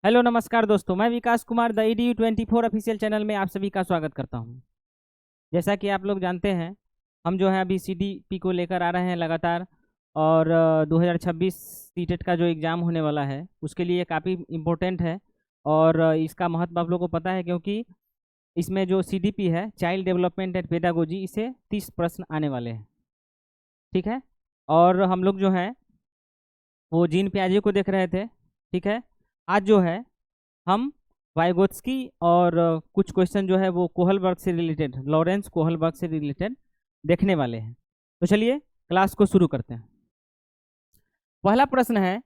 Hello नमस्कार दोस्तों, मैं Vikas Kumar the EDU24 official channel में आप सभी का स्वागत करता हूं। जैसा कि आप लोग जानते हैं, हम जो है अभी CDP को लेकर आ रहे हैं लगातार। और 2026 सीटेट का जो एग्ज़ाम होने वाला है उसके लिए काफ़ी इम्पोर्टेंट है। और इसका महत्व आप लोगों को पता है, क्योंकि इसमें जो CDP है, चाइल्ड डेवलपमेंट एंड पेडागोजी, इसे 30 प्रश्न आने वाले हैं। ठीक है। और हम लोग जो है वो जीन पियाजे को देख रहे थे। ठीक है। आज जो है हम वाइगोत्स्की और कुछ क्वेश्चन जो है वो कोहलबर्ग से रिलेटेड, लॉरेंस कोहलबर्ग से रिलेटेड देखने वाले हैं। तो चलिए क्लास को शुरू करते हैं। पहला प्रश्न है,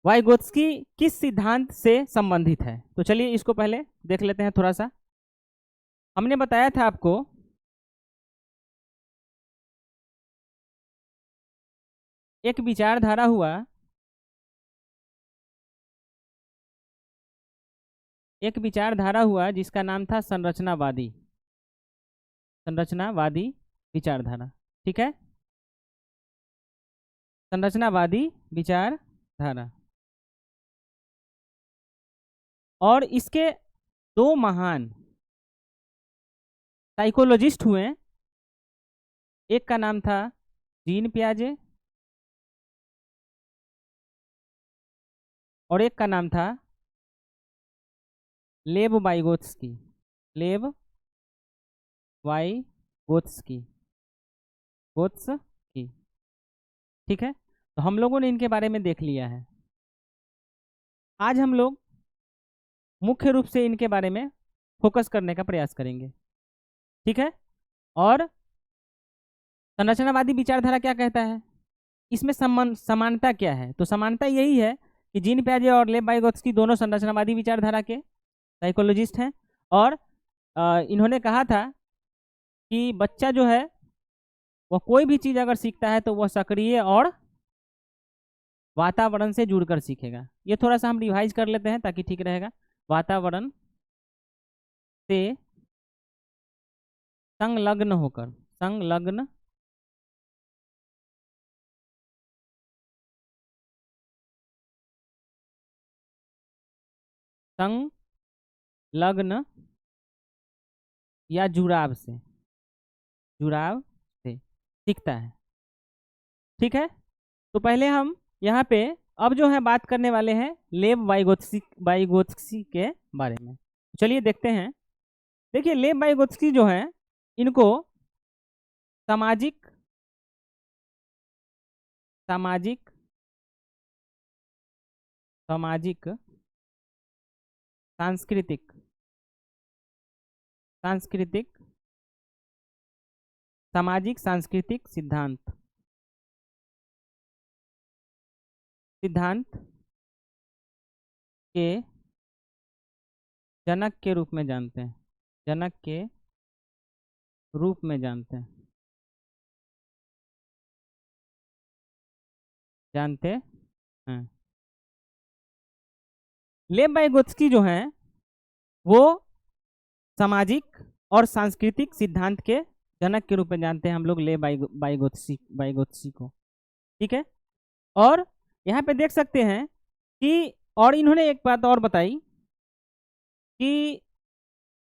वाइगोत्स्की किस सिद्धांत से संबंधित है? तो चलिए इसको पहले देख लेते हैं थोड़ा सा। हमने बताया था आपको एक विचारधारा हुआ, जिसका नाम था संरचनावादी विचारधारा। ठीक है, संरचनावादी विचारधारा। और इसके दो महान साइकोलॉजिस्ट हुए। एक का नाम था जीन पियाजे और एक का नाम था लेव वाइगोत्स्की। लेव वाइगोत्स्की गोत्स्की। ठीक है, तो हम लोगों ने इनके बारे में देख लिया है। आज हम लोग मुख्य रूप से इनके बारे में फोकस करने का प्रयास करेंगे। ठीक है। और संरचनावादी विचारधारा क्या कहता है, इसमें समानता क्या है? तो समानता यही है कि जीन पियाजे और लेव वाइगोत्स्की दोनों संरचनावादी विचारधारा के साइकोलॉजिस्ट हैं। और इन्होंने कहा था कि बच्चा जो है वह कोई भी चीज़ अगर सीखता है तो वह सक्रिय और वातावरण से जुड़कर सीखेगा। ये थोड़ा सा हम रिवाइज कर लेते हैं ताकि ठीक रहेगा। वातावरण से संलग्न होकर, संलग्न संलग्न या जुड़ाव से सीखता है। ठीक है, तो पहले हम यहाँ पे अब जो है बात करने वाले हैं लेव वाइगोत्स्की के बारे में। चलिए देखते हैं। देखिए, लेव वाइगोत्स्की जो है, इनको सामाजिक सामाजिक सामाजिक सांस्कृतिक सांस्कृतिक सामाजिक सांस्कृतिक सिद्धांत के जनक के रूप में जानते हैं। जनक के रूप में जानते हैं। लेव वाइगोत्स्की जो हैं वो सामाजिक और सांस्कृतिक सिद्धांत के जनक के रूप में जानते हैं हम लोग लेव वाइगोत्स्की को। ठीक है। और यहाँ पे देख सकते हैं कि और इन्होंने एक बात और बताई कि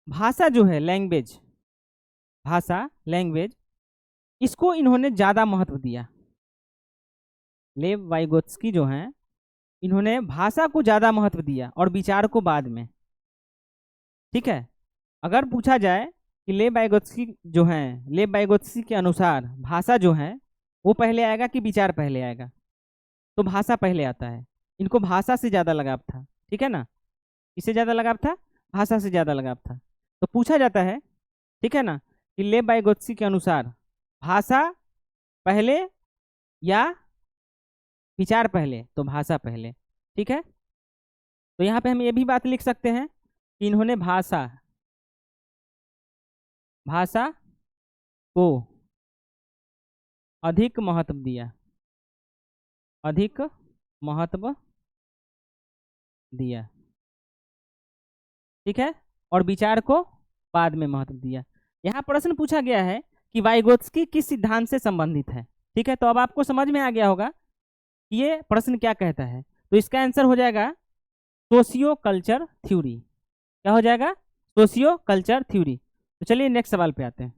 भाषा जो है, लैंग्वेज, इसको इन्होंने ज़्यादा महत्व दिया। लेव वाइगोत्स्की जो हैं, इन्होंने भाषा को ज़्यादा महत्व दिया और विचार को बाद में। ठीक है। अगर पूछा जाए कि लेव वाइगोत्स्की के अनुसार भाषा जो है वो पहले आएगा कि विचार पहले आएगा, तो भाषा पहले आता है। इनको भाषा से ज़्यादा लगाव था। ठीक है ना, इससे ज़्यादा लगाव था, भाषा से ज़्यादा लगाव था। तो पूछा जाता है, ठीक है ना, कि लेव वाइगोत्स्की के अनुसार भाषा पहले या विचार पहले? तो भाषा पहले। ठीक है। तो यहाँ पे हम ये भी बात लिख सकते हैं कि इन्होंने भाषा को अधिक महत्व दिया, ठीक है, और विचार को बाद में महत्व दिया। यहाँ प्रश्न पूछा गया है कि वाइगोत्स्की किस सिद्धांत से संबंधित है। ठीक है, तो अब आपको समझ में आ गया होगा कि ये प्रश्न क्या कहता है। तो इसका आंसर हो जाएगा सोशियो कल्चर थ्योरी। क्या हो जाएगा? Socio culture theory. तो चलिए नेक्स्ट सवाल पे आते हैं।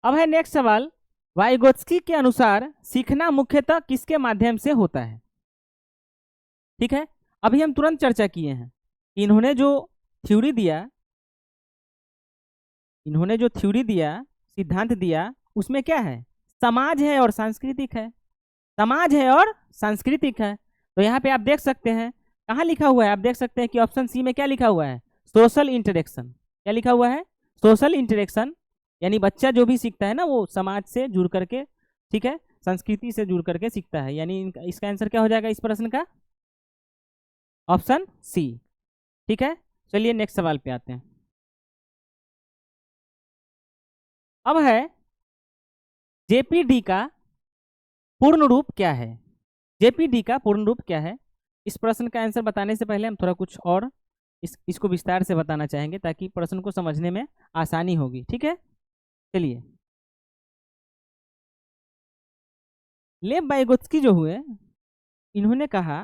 अब है नेक्स्ट सवाल, वाइगोत्स्की के अनुसार सीखना मुख्यतः किसके माध्यम से होता है? ठीक है, अभी हम तुरंत चर्चा किए हैं। इन्होंने जो थ्योरी दिया, इन्होंने जो थ्योरी दिया, सिद्धांत दिया, उसमें क्या है? समाज है और सांस्कृतिक है। समाज है और सांस्कृतिक है। तो यहाँ पे आप देख सकते हैं, कहाँ लिखा हुआ है? आप देख सकते हैं कि ऑप्शन सी में क्या लिखा हुआ है? Social interaction. क्या लिखा हुआ है? Social interaction. यानी बच्चा जो भी सीखता है ना, वो समाज से जुड़ करके, ठीक है, संस्कृति से जुड़ करके सीखता है। यानी इसका आंसर क्या हो जाएगा इस प्रश्न का? Option C. ठीक है, चलिए नेक्स्ट सवाल पे आते हैं। अब है जेपीडी का पूर्ण रूप क्या है? जेपीडी का पूर्ण रूप क्या है? इस प्रश्न का आंसर बताने से पहले हम थोड़ा कुछ और इसको विस्तार से बताना चाहेंगे, ताकि प्रश्न को समझने में आसानी होगी। ठीक है, चलिए। लेव वाइगोत्स्की जो हुए, इन्होंने कहा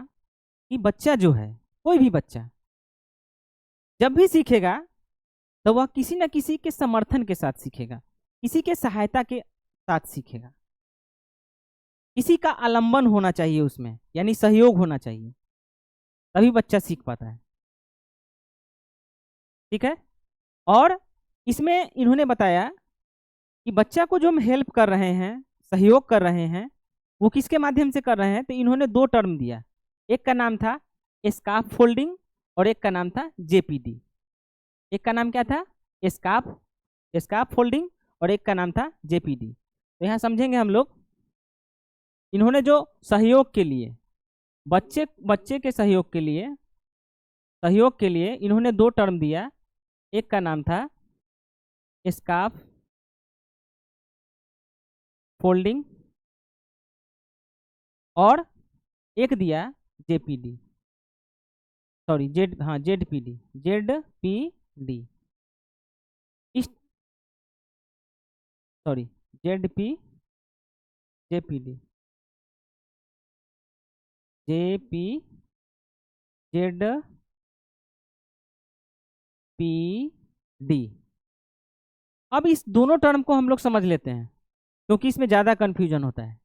कि बच्चा जो है, कोई भी बच्चा जब भी सीखेगा तो वह किसी न किसी के समर्थन के साथ सीखेगा, किसी के सहायता के साथ सीखेगा। किसी का आलंबन होना चाहिए उसमें, यानी सहयोग होना चाहिए, तभी बच्चा सीख पाता है। ठीक है, और इसमें इन्होंने बताया कि बच्चा को जो हम हेल्प कर रहे हैं, सहयोग कर रहे हैं, वो किसके माध्यम से कर रहे हैं? तो इन्होंने दो टर्म दिया। एक का नाम था स्काफ फोल्डिंग और एक का नाम था जेपीडी। एक का नाम क्या था? स्काफ स्काफ फोल्डिंग, और एक का नाम था जेपीडी। तो यहाँ समझेंगे हम लोग, इन्होंने जो सहयोग के लिए, बच्चे बच्चे के सहयोग के लिए इन्होंने दो टर्म दिया। एक का नाम था स्काफ फोल्डिंग और एक दिया जेपीडी, सॉरी जेड, हाँ जेडपीडी, जेडपीडी, इस, sorry ZP, JPD, JP, Z P D. अब इस दोनों टर्म को हम लोग समझ लेते हैं, क्योंकि इसमें ज़्यादा कन्फ्यूजन होता है।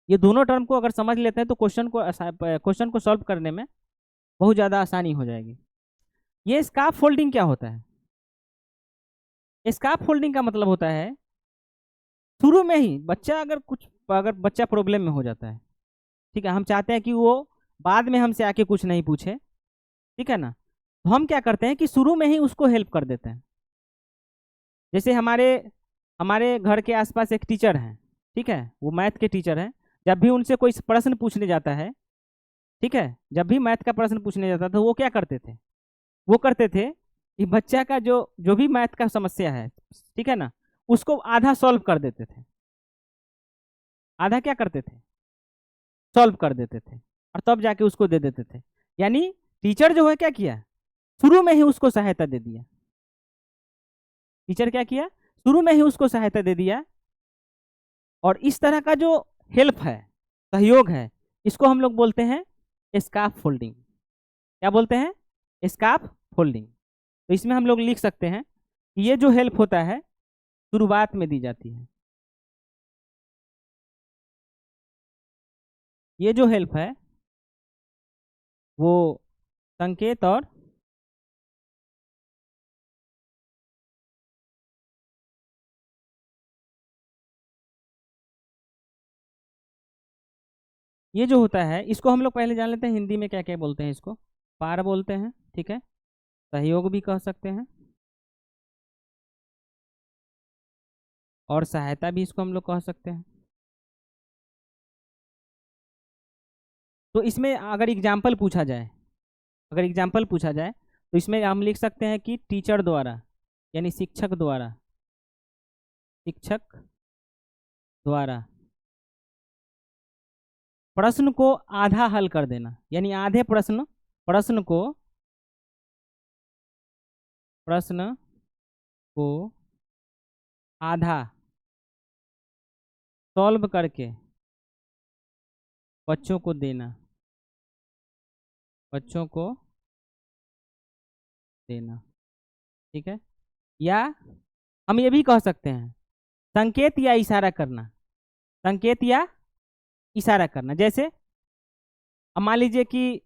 ये दोनों टर्म को अगर समझ लेते हैं तो क्वेश्चन को सॉल्व करने में बहुत ज़्यादा आसानी हो जाएगी। ये स्कार्फ फोल्डिंग क्या होता है? स्कार्फ फोल्डिंग का मतलब होता है, शुरू में ही बच्चा अगर बच्चा प्रॉब्लम में हो जाता है, ठीक है, हम चाहते हैं कि वो बाद में हमसे आके कुछ नहीं पूछे, ठीक है ना, तो हम क्या करते हैं कि शुरू में ही उसको हेल्प कर देते हैं। जैसे हमारे हमारे घर के आसपास एक टीचर हैं, ठीक है, वो मैथ के टीचर हैं। जब भी उनसे कोई प्रश्न पूछने जाता है, ठीक है, जब भी मैथ का प्रश्न पूछने जाता था, तो वो क्या करते थे? वो करते थे कि बच्चा का जो जो भी मैथ का समस्या है, ठीक है ना, उसको आधा सॉल्व कर देते थे। आधा क्या करते थे? सॉल्व कर देते थे, और तब जाके उसको दे देते थे। यानी टीचर जो है क्या किया? शुरू में ही उसको सहायता दे दिया। टीचर क्या किया? शुरू में ही उसको सहायता दे दिया। और इस तरह का जो हेल्प है, सहयोग है, इसको हम लोग बोलते हैं स्कार्फ फोल्डिंग। क्या बोलते हैं? Scarf folding. तो इसमें हम लोग लिख सकते हैं कि ये जो हेल्प होता है शुरुआत में दी जाती है। ये जो हेल्प है वो संकेत और ये जो होता है, इसको हम लोग पहले जान लेते हैं हिंदी में क्या क्या बोलते हैं। इसको पार बोलते हैं, ठीक है, सहयोग भी कह सकते हैं, और सहायता भी इसको हम लोग कह सकते हैं। तो इसमें अगर एग्जाम्पल पूछा जाए तो इसमें हम लिख सकते हैं कि टीचर द्वारा, यानी शिक्षक द्वारा प्रश्न को आधा हल कर देना, यानी आधे प्रश्न को आधा सॉल्व करके बच्चों को देना। बच्चों को देना, ठीक है। या हम ये भी कह सकते हैं संकेत या इशारा करना, संकेत या इशारा करना। जैसे अब मान लीजिए कि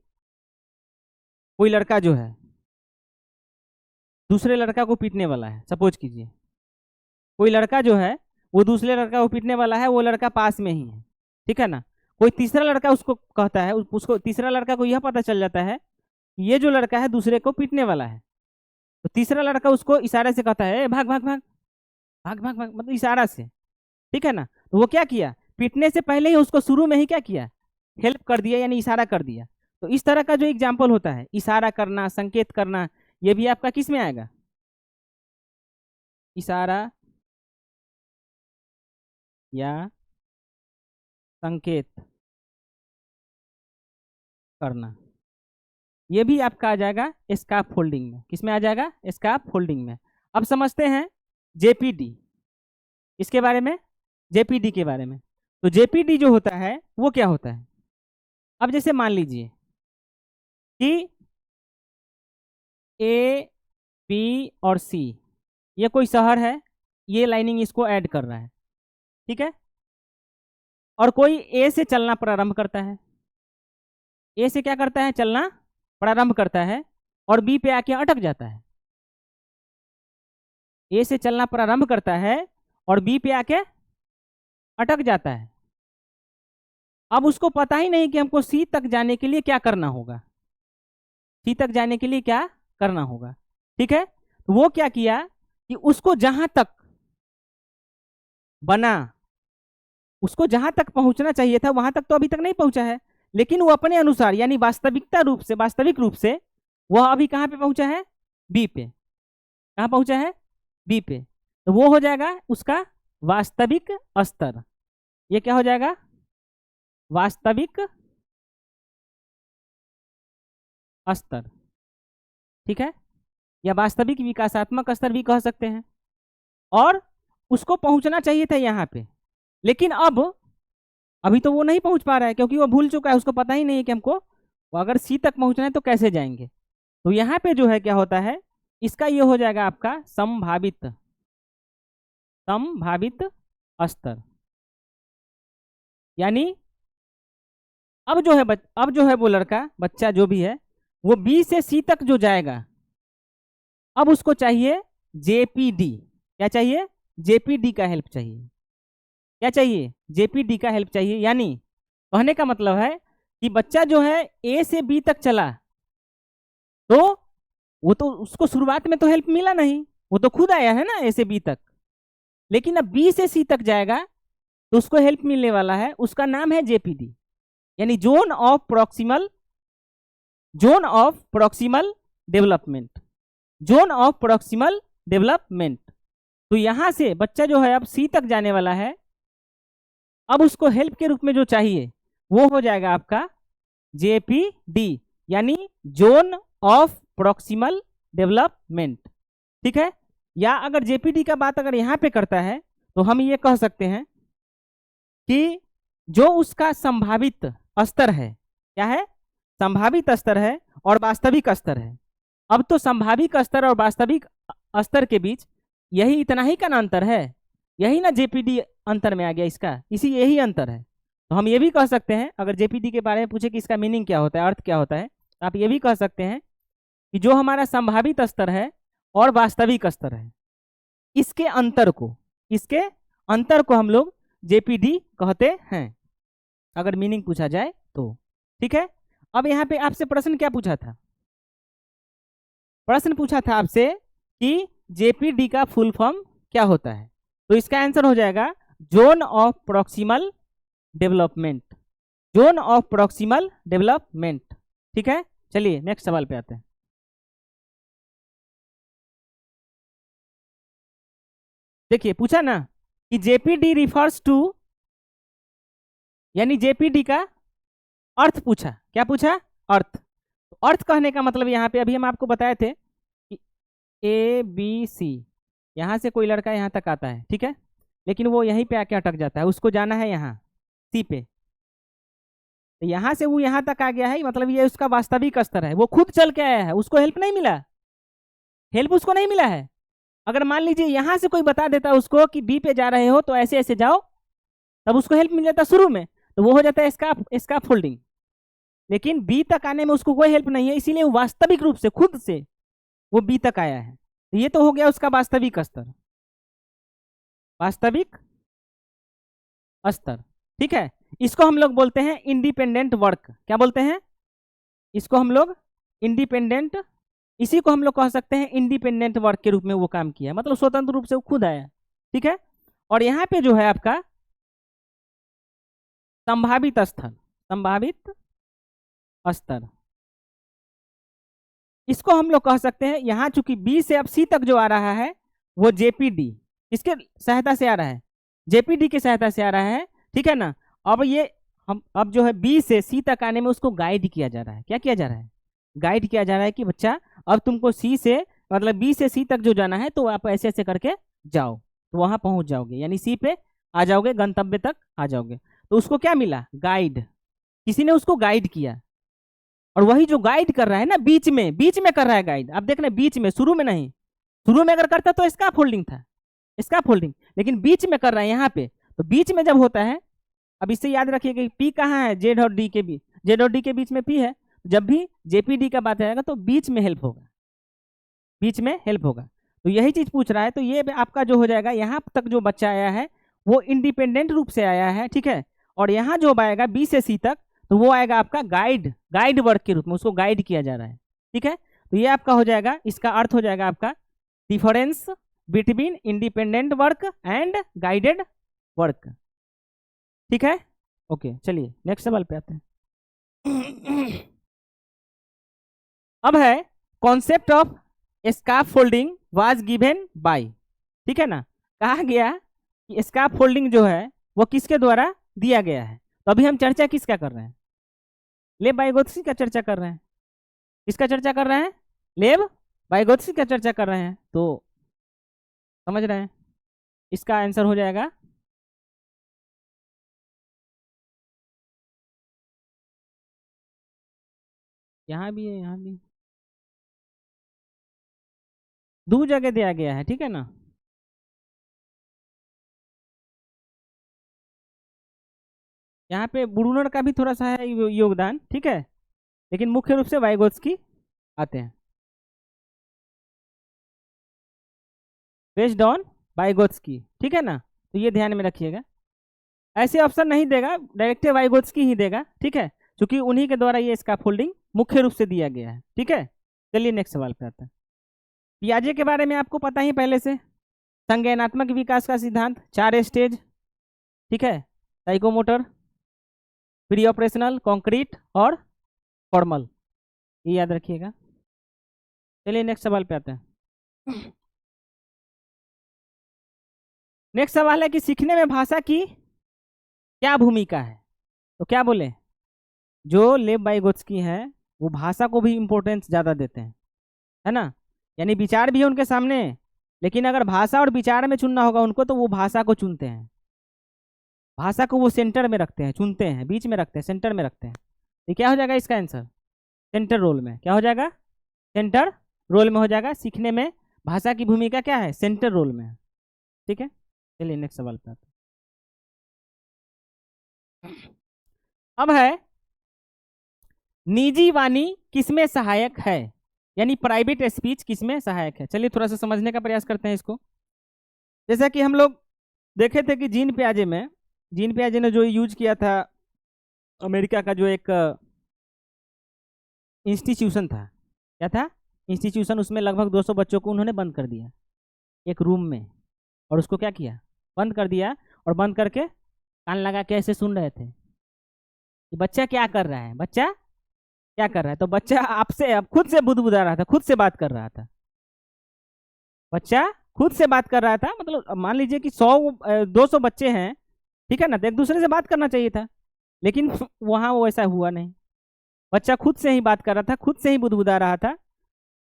कोई लड़का जो है दूसरे लड़का को पीटने वाला है, सपोज कीजिए कोई लड़का जो है वो दूसरे लड़का को पीटने वाला है, वो लड़का पास में ही है, ठीक है ना। कोई तीसरा लड़का उसको कहता है, उसको तीसरा लड़का को यह पता चल जाता है कि ये जो लड़का है दूसरे को पीटने वाला है, तो तीसरा लड़का उसको इशारे से कहता है भाग भाग भाग भाग भाग भाग, मतलब इशारा से, ठीक है ना। तो वो क्या किया, पीटने से पहले ही उसको शुरू में ही क्या किया, हेल्प कर दिया, यानी इशारा कर दिया। तो इस तरह का जो एग्जाम्पल होता है, इशारा करना, संकेत करना, ये भी आपका किस में आएगा, इशारा या संकेत करना। ये भी आपका आ जाएगा स्कार्फ फोल्डिंग में। किस में आ जाएगा, स्कार्फ फोल्डिंग में। अब समझते हैं जेपीडी, इसके बारे में, जेपीडी के बारे में। तो जेपीडी जो होता है वो क्या होता है, अब जैसे मान लीजिए कि ए बी और सी ये कोई शहर है, ये लाइनिंग इसको ऐड कर रहा है, ठीक है। और कोई ए से चलना प्रारंभ करता है, ए से क्या करता है, चलना प्रारंभ करता है और बी पे आके अटक जाता है। ए से चलना प्रारंभ करता है और बी पे आके अटक जाता है। अब उसको पता ही नहीं कि हमको सी तक जाने के लिए क्या करना होगा, सी तक जाने के लिए क्या करना होगा, ठीक है। तो वो क्या किया कि उसको जहां तक बना, उसको जहां तक पहुंचना चाहिए था वहां तक तो अभी तक नहीं पहुंचा है, लेकिन वो अपने अनुसार यानी वास्तविकता रूप से, वास्तविक रूप से वह अभी कहां पे पहुंचा है, बी पे। कहां पहुंचा है, बी पे। तो वो हो जाएगा उसका वास्तविक स्तर। ये क्या हो जाएगा, वास्तविक स्तर, ठीक है। या वास्तविक विकासात्मक स्तर भी कह सकते हैं। और उसको पहुंचना चाहिए था यहाँ पे, लेकिन अब अभी तो वो नहीं पहुंच पा रहा है क्योंकि वो भूल चुका है, उसको पता ही नहीं है कि हमको अगर सी तक पहुंचना है तो कैसे जाएंगे। तो यहाँ पे जो है क्या होता है, इसका ये हो जाएगा आपका संभावित, संभावित स्तर। यानी अब जो है अब जो है वो लड़का, बच्चा जो भी है, वो बी से सी तक जो जाएगा, अब उसको चाहिए जेपीडी। क्या चाहिए, जेपीडी का हेल्प चाहिए। क्या चाहिए, जेपीडी का हेल्प चाहिए। यानी कहने का मतलब है कि बच्चा जो है ए से बी तक चला, तो वो तो उसको शुरुआत में तो हेल्प मिला नहीं, वो तो खुद आया है ना ए से बी तक। लेकिन अब बी से सी तक जाएगा तो उसको हेल्प मिलने वाला है, उसका नाम है जेपीडी, यानी zone of proximal, zone of proximal development, zone of proximal development. तो यहां से बच्चा जो है अब सी तक जाने वाला है, अब उसको हेल्प के रूप में जो चाहिए वो हो जाएगा आपका जेपीडी, यानी जोन ऑफ प्रॉक्सिमल डेवलपमेंट, ठीक है। या अगर जेपीडी का बात अगर यहाँ पे करता है तो हम ये कह सकते हैं कि जो उसका संभावित स्तर है, क्या है, संभावित स्तर है और वास्तविक स्तर है। अब तो संभावित स्तर और वास्तविक स्तर के बीच यही इतना ही का ना अंतर है, यही ना जेपीडी अंतर में आ गया इसका, इसी यही अंतर है। तो हम ये भी कह सकते हैं, अगर जेपीडी के बारे में पूछे कि इसका मीनिंग क्या होता है, अर्थ क्या होता है, तो आप ये भी कह सकते हैं कि जो हमारा संभावित स्तर है और वास्तविक स्तर है, इसके अंतर को, इसके अंतर को हम लोग जेपीडी कहते हैं, अगर मीनिंग पूछा जाए तो, ठीक है। अब यहाँ पे आपसे प्रश्न क्या पूछा था, प्रश्न पूछा था आपसे कि जेपीडी का फुल फॉर्म क्या होता है। तो इसका आंसर हो जाएगा zone of proximal development, zone of proximal development, ठीक है। चलिए नेक्स्ट सवाल पे आते हैं। देखिए पूछा ना कि जेपीडी रिफर्स टू, यानी जेपीडी का अर्थ पूछा, क्या पूछा, अर्थ। तो अर्थ कहने का मतलब यहाँ पे अभी हम आपको बताए थे कि ए बी सी, यहाँ से कोई लड़का यहाँ तक आता है, ठीक है, लेकिन वो यहीं पे आके अटक जाता है, उसको जाना है यहाँ सी पे। तो यहाँ से वो यहाँ तक आ गया है, मतलब ये उसका वास्तविक स्तर है, वो खुद चल के आया है, उसको हेल्प नहीं मिला, हेल्प उसको नहीं मिला है। अगर मान लीजिए यहाँ से कोई बता देता है उसको कि बी पे जा रहे हो तो ऐसे ऐसे जाओ, तब उसको हेल्प मिल जाता शुरू में, तो वो हो जाता है स्काफ फोल्डिंग। लेकिन बी तक आने में उसको कोई हेल्प नहीं है, इसीलिए वो वास्तविक रूप से खुद से वो बी तक आया है। तो ये तो हो गया उसका वास्तविक स्तर, वास्तविक स्तर, ठीक है। इसको हम लोग बोलते हैं इंडिपेंडेंट वर्क। क्या बोलते हैं इसको हम लोग? इंडिपेंडेंट। इसी को हम लोग कह सकते हैं इंडिपेंडेंट वर्क के रूप में वो काम किया, मतलब स्वतंत्र रूप से वो खुद आया, ठीक है। और यहाँ पे जो है आपका संभावित स्तर, संभावित स्तर, इसको हम लोग कह सकते हैं, यहाँ चूंकि बी से अब सी तक जो आ रहा है वो जेपीडी किसके सहायता से आ रहा है? जेपीडी की सहायता से आ रहा है, ठीक है ना। अब ये हम अब जो है बी से सी तक आने में उसको गाइड किया जा रहा है। क्या किया जा रहा है? गाइड किया जा रहा है कि बच्चा अब तुमको सी से मतलब बी से सी तक जो जाना है तो आप ऐसे ऐसे करके जाओ, तो वहां पहुंच जाओगे, यानी सी पे आ जाओगे, गंतव्य तक आ जाओगे। तो उसको क्या मिला? गाइड, किसी ने उसको गाइड किया। और वही जो गाइड कर रहा है ना, बीच में कर रहा है गाइड। अब देख रहे बीच में, शुरू में नहीं। शुरू में अगर करता तो स्काफ फोल्डिंग था, स्काफ फोल्डिंग, लेकिन बीच में कर रहा है यहाँ पे। तो बीच में जब होता है, अब इससे याद रखिएगा कि पी कहाँ है? जेड और डी के बीच, जेड और डी के बीच में पी है। जब भी जेपीडी का बात आएगा तो बीच में हेल्प होगा, बीच में हेल्प होगा। तो यही चीज पूछ रहा है। तो ये आपका जो हो जाएगा, यहाँ तक जो बच्चा आया है वो इंडिपेंडेंट रूप से आया है, ठीक है। और यहाँ जो आएगा बी से सी तक, तो वो आएगा आपका गाइड वर्क के रूप में, उसको गाइड किया जा रहा है, ठीक है। तो ये आपका हो जाएगा, इसका अर्थ हो जाएगा आपका difference between independent work and guided work, ठीक है। ओके, चलिए नेक्स्ट सवाल पे आते हैं। अब है concept of scarf folding was given by, ठीक है ना। कहा गया कि स्काफ फोल्डिंग जो है वो किसके द्वारा दिया गया है। तो अभी हम चर्चा किसका कर रहे हैं? लेब वाइगोत्स्की का चर्चा कर रहे हैं। किसका चर्चा कर रहे हैं? लेब वाइगोत्स्की का चर्चा कर रहे हैं। तो समझ रहे हैं, इसका आंसर हो जाएगा यहाँ भी है, यहाँ भी दो जगह दिया गया है, ठीक है ना। यहाँ पे ब्रूनर का भी थोड़ा सा है योगदान, ठीक है, लेकिन मुख्य रूप से वाइगोत्स्की आते हैं, बेस्ड ऑन वाइगोत्स्की, ठीक है ना। तो ये ध्यान में रखिएगा, ऐसे ऑप्शन नहीं देगा, डायरेक्ट वाइगोत्स्की ही देगा, ठीक है, क्योंकि उन्हीं के द्वारा ये इसका फोल्डिंग मुख्य रूप से दिया गया है, ठीक है। चलिए नेक्स्ट सवाल पे आता है। पियाजे के बारे में आपको पता ही पहले से, संज्ञानात्मक विकास का सिद्धांत, 4 स्टेज, ठीक है, साइकोमोटर, प्री ऑपरेशनल, कॉन्क्रीट और फॉर्मल, ये याद रखिएगा। चलिए नेक्स्ट सवाल पे आते हैं। नेक्स्ट सवाल है कि सीखने में भाषा की क्या भूमिका है। तो क्या बोले, जो लेब वाइगोत्स्की है वो भाषा को भी इम्पोर्टेंस ज़्यादा देते हैं, है ना। यानी विचार भी है उनके सामने, लेकिन अगर भाषा और विचार में चुनना होगा उनको तो वो भाषा को चुनते हैं, भाषा को वो सेंटर में रखते हैं, चुनते हैं, बीच में रखते हैं, सेंटर में रखते हैं। तो क्या हो जाएगा इसका आंसर? सेंटर रोल में। क्या हो जाएगा? सेंटर रोल में हो जाएगा। सीखने में भाषा की भूमिका क्या है? सेंटर रोल में है, ठीक है। चलिए नेक्स्ट सवाल पे आते हैं। अब है निजी वाणी किसमें सहायक है, यानी प्राइवेट स्पीच किसमें सहायक है। चलिए थोड़ा सा समझने का प्रयास करते हैं इसको। जैसा कि हम लोग देखे थे कि जीन पियाजे ने जो यूज किया था, अमेरिका का जो एक इंस्टीट्यूशन था, क्या था? इंस्टीट्यूशन। उसमें लगभग 200 बच्चों को उन्होंने बंद कर दिया एक रूम में, और उसको क्या किया? बंद कर दिया, और बंद करके कान लगा के ऐसे सुन रहे थे कि बच्चा क्या कर रहा है, बच्चा क्या कर रहा है। तो बच्चा आपसे अब खुद से बुदबुदा रहा था, खुद से बात कर रहा था, बच्चा खुद से बात कर रहा था। मतलब मान लीजिए कि 200 बच्चे हैं, ठीक है ना, तो एक दूसरे से बात करना चाहिए था, लेकिन वहाँ वो ऐसा हुआ नहीं। बच्चा खुद से ही बात कर रहा था, खुद से ही बुदबुदा रहा था।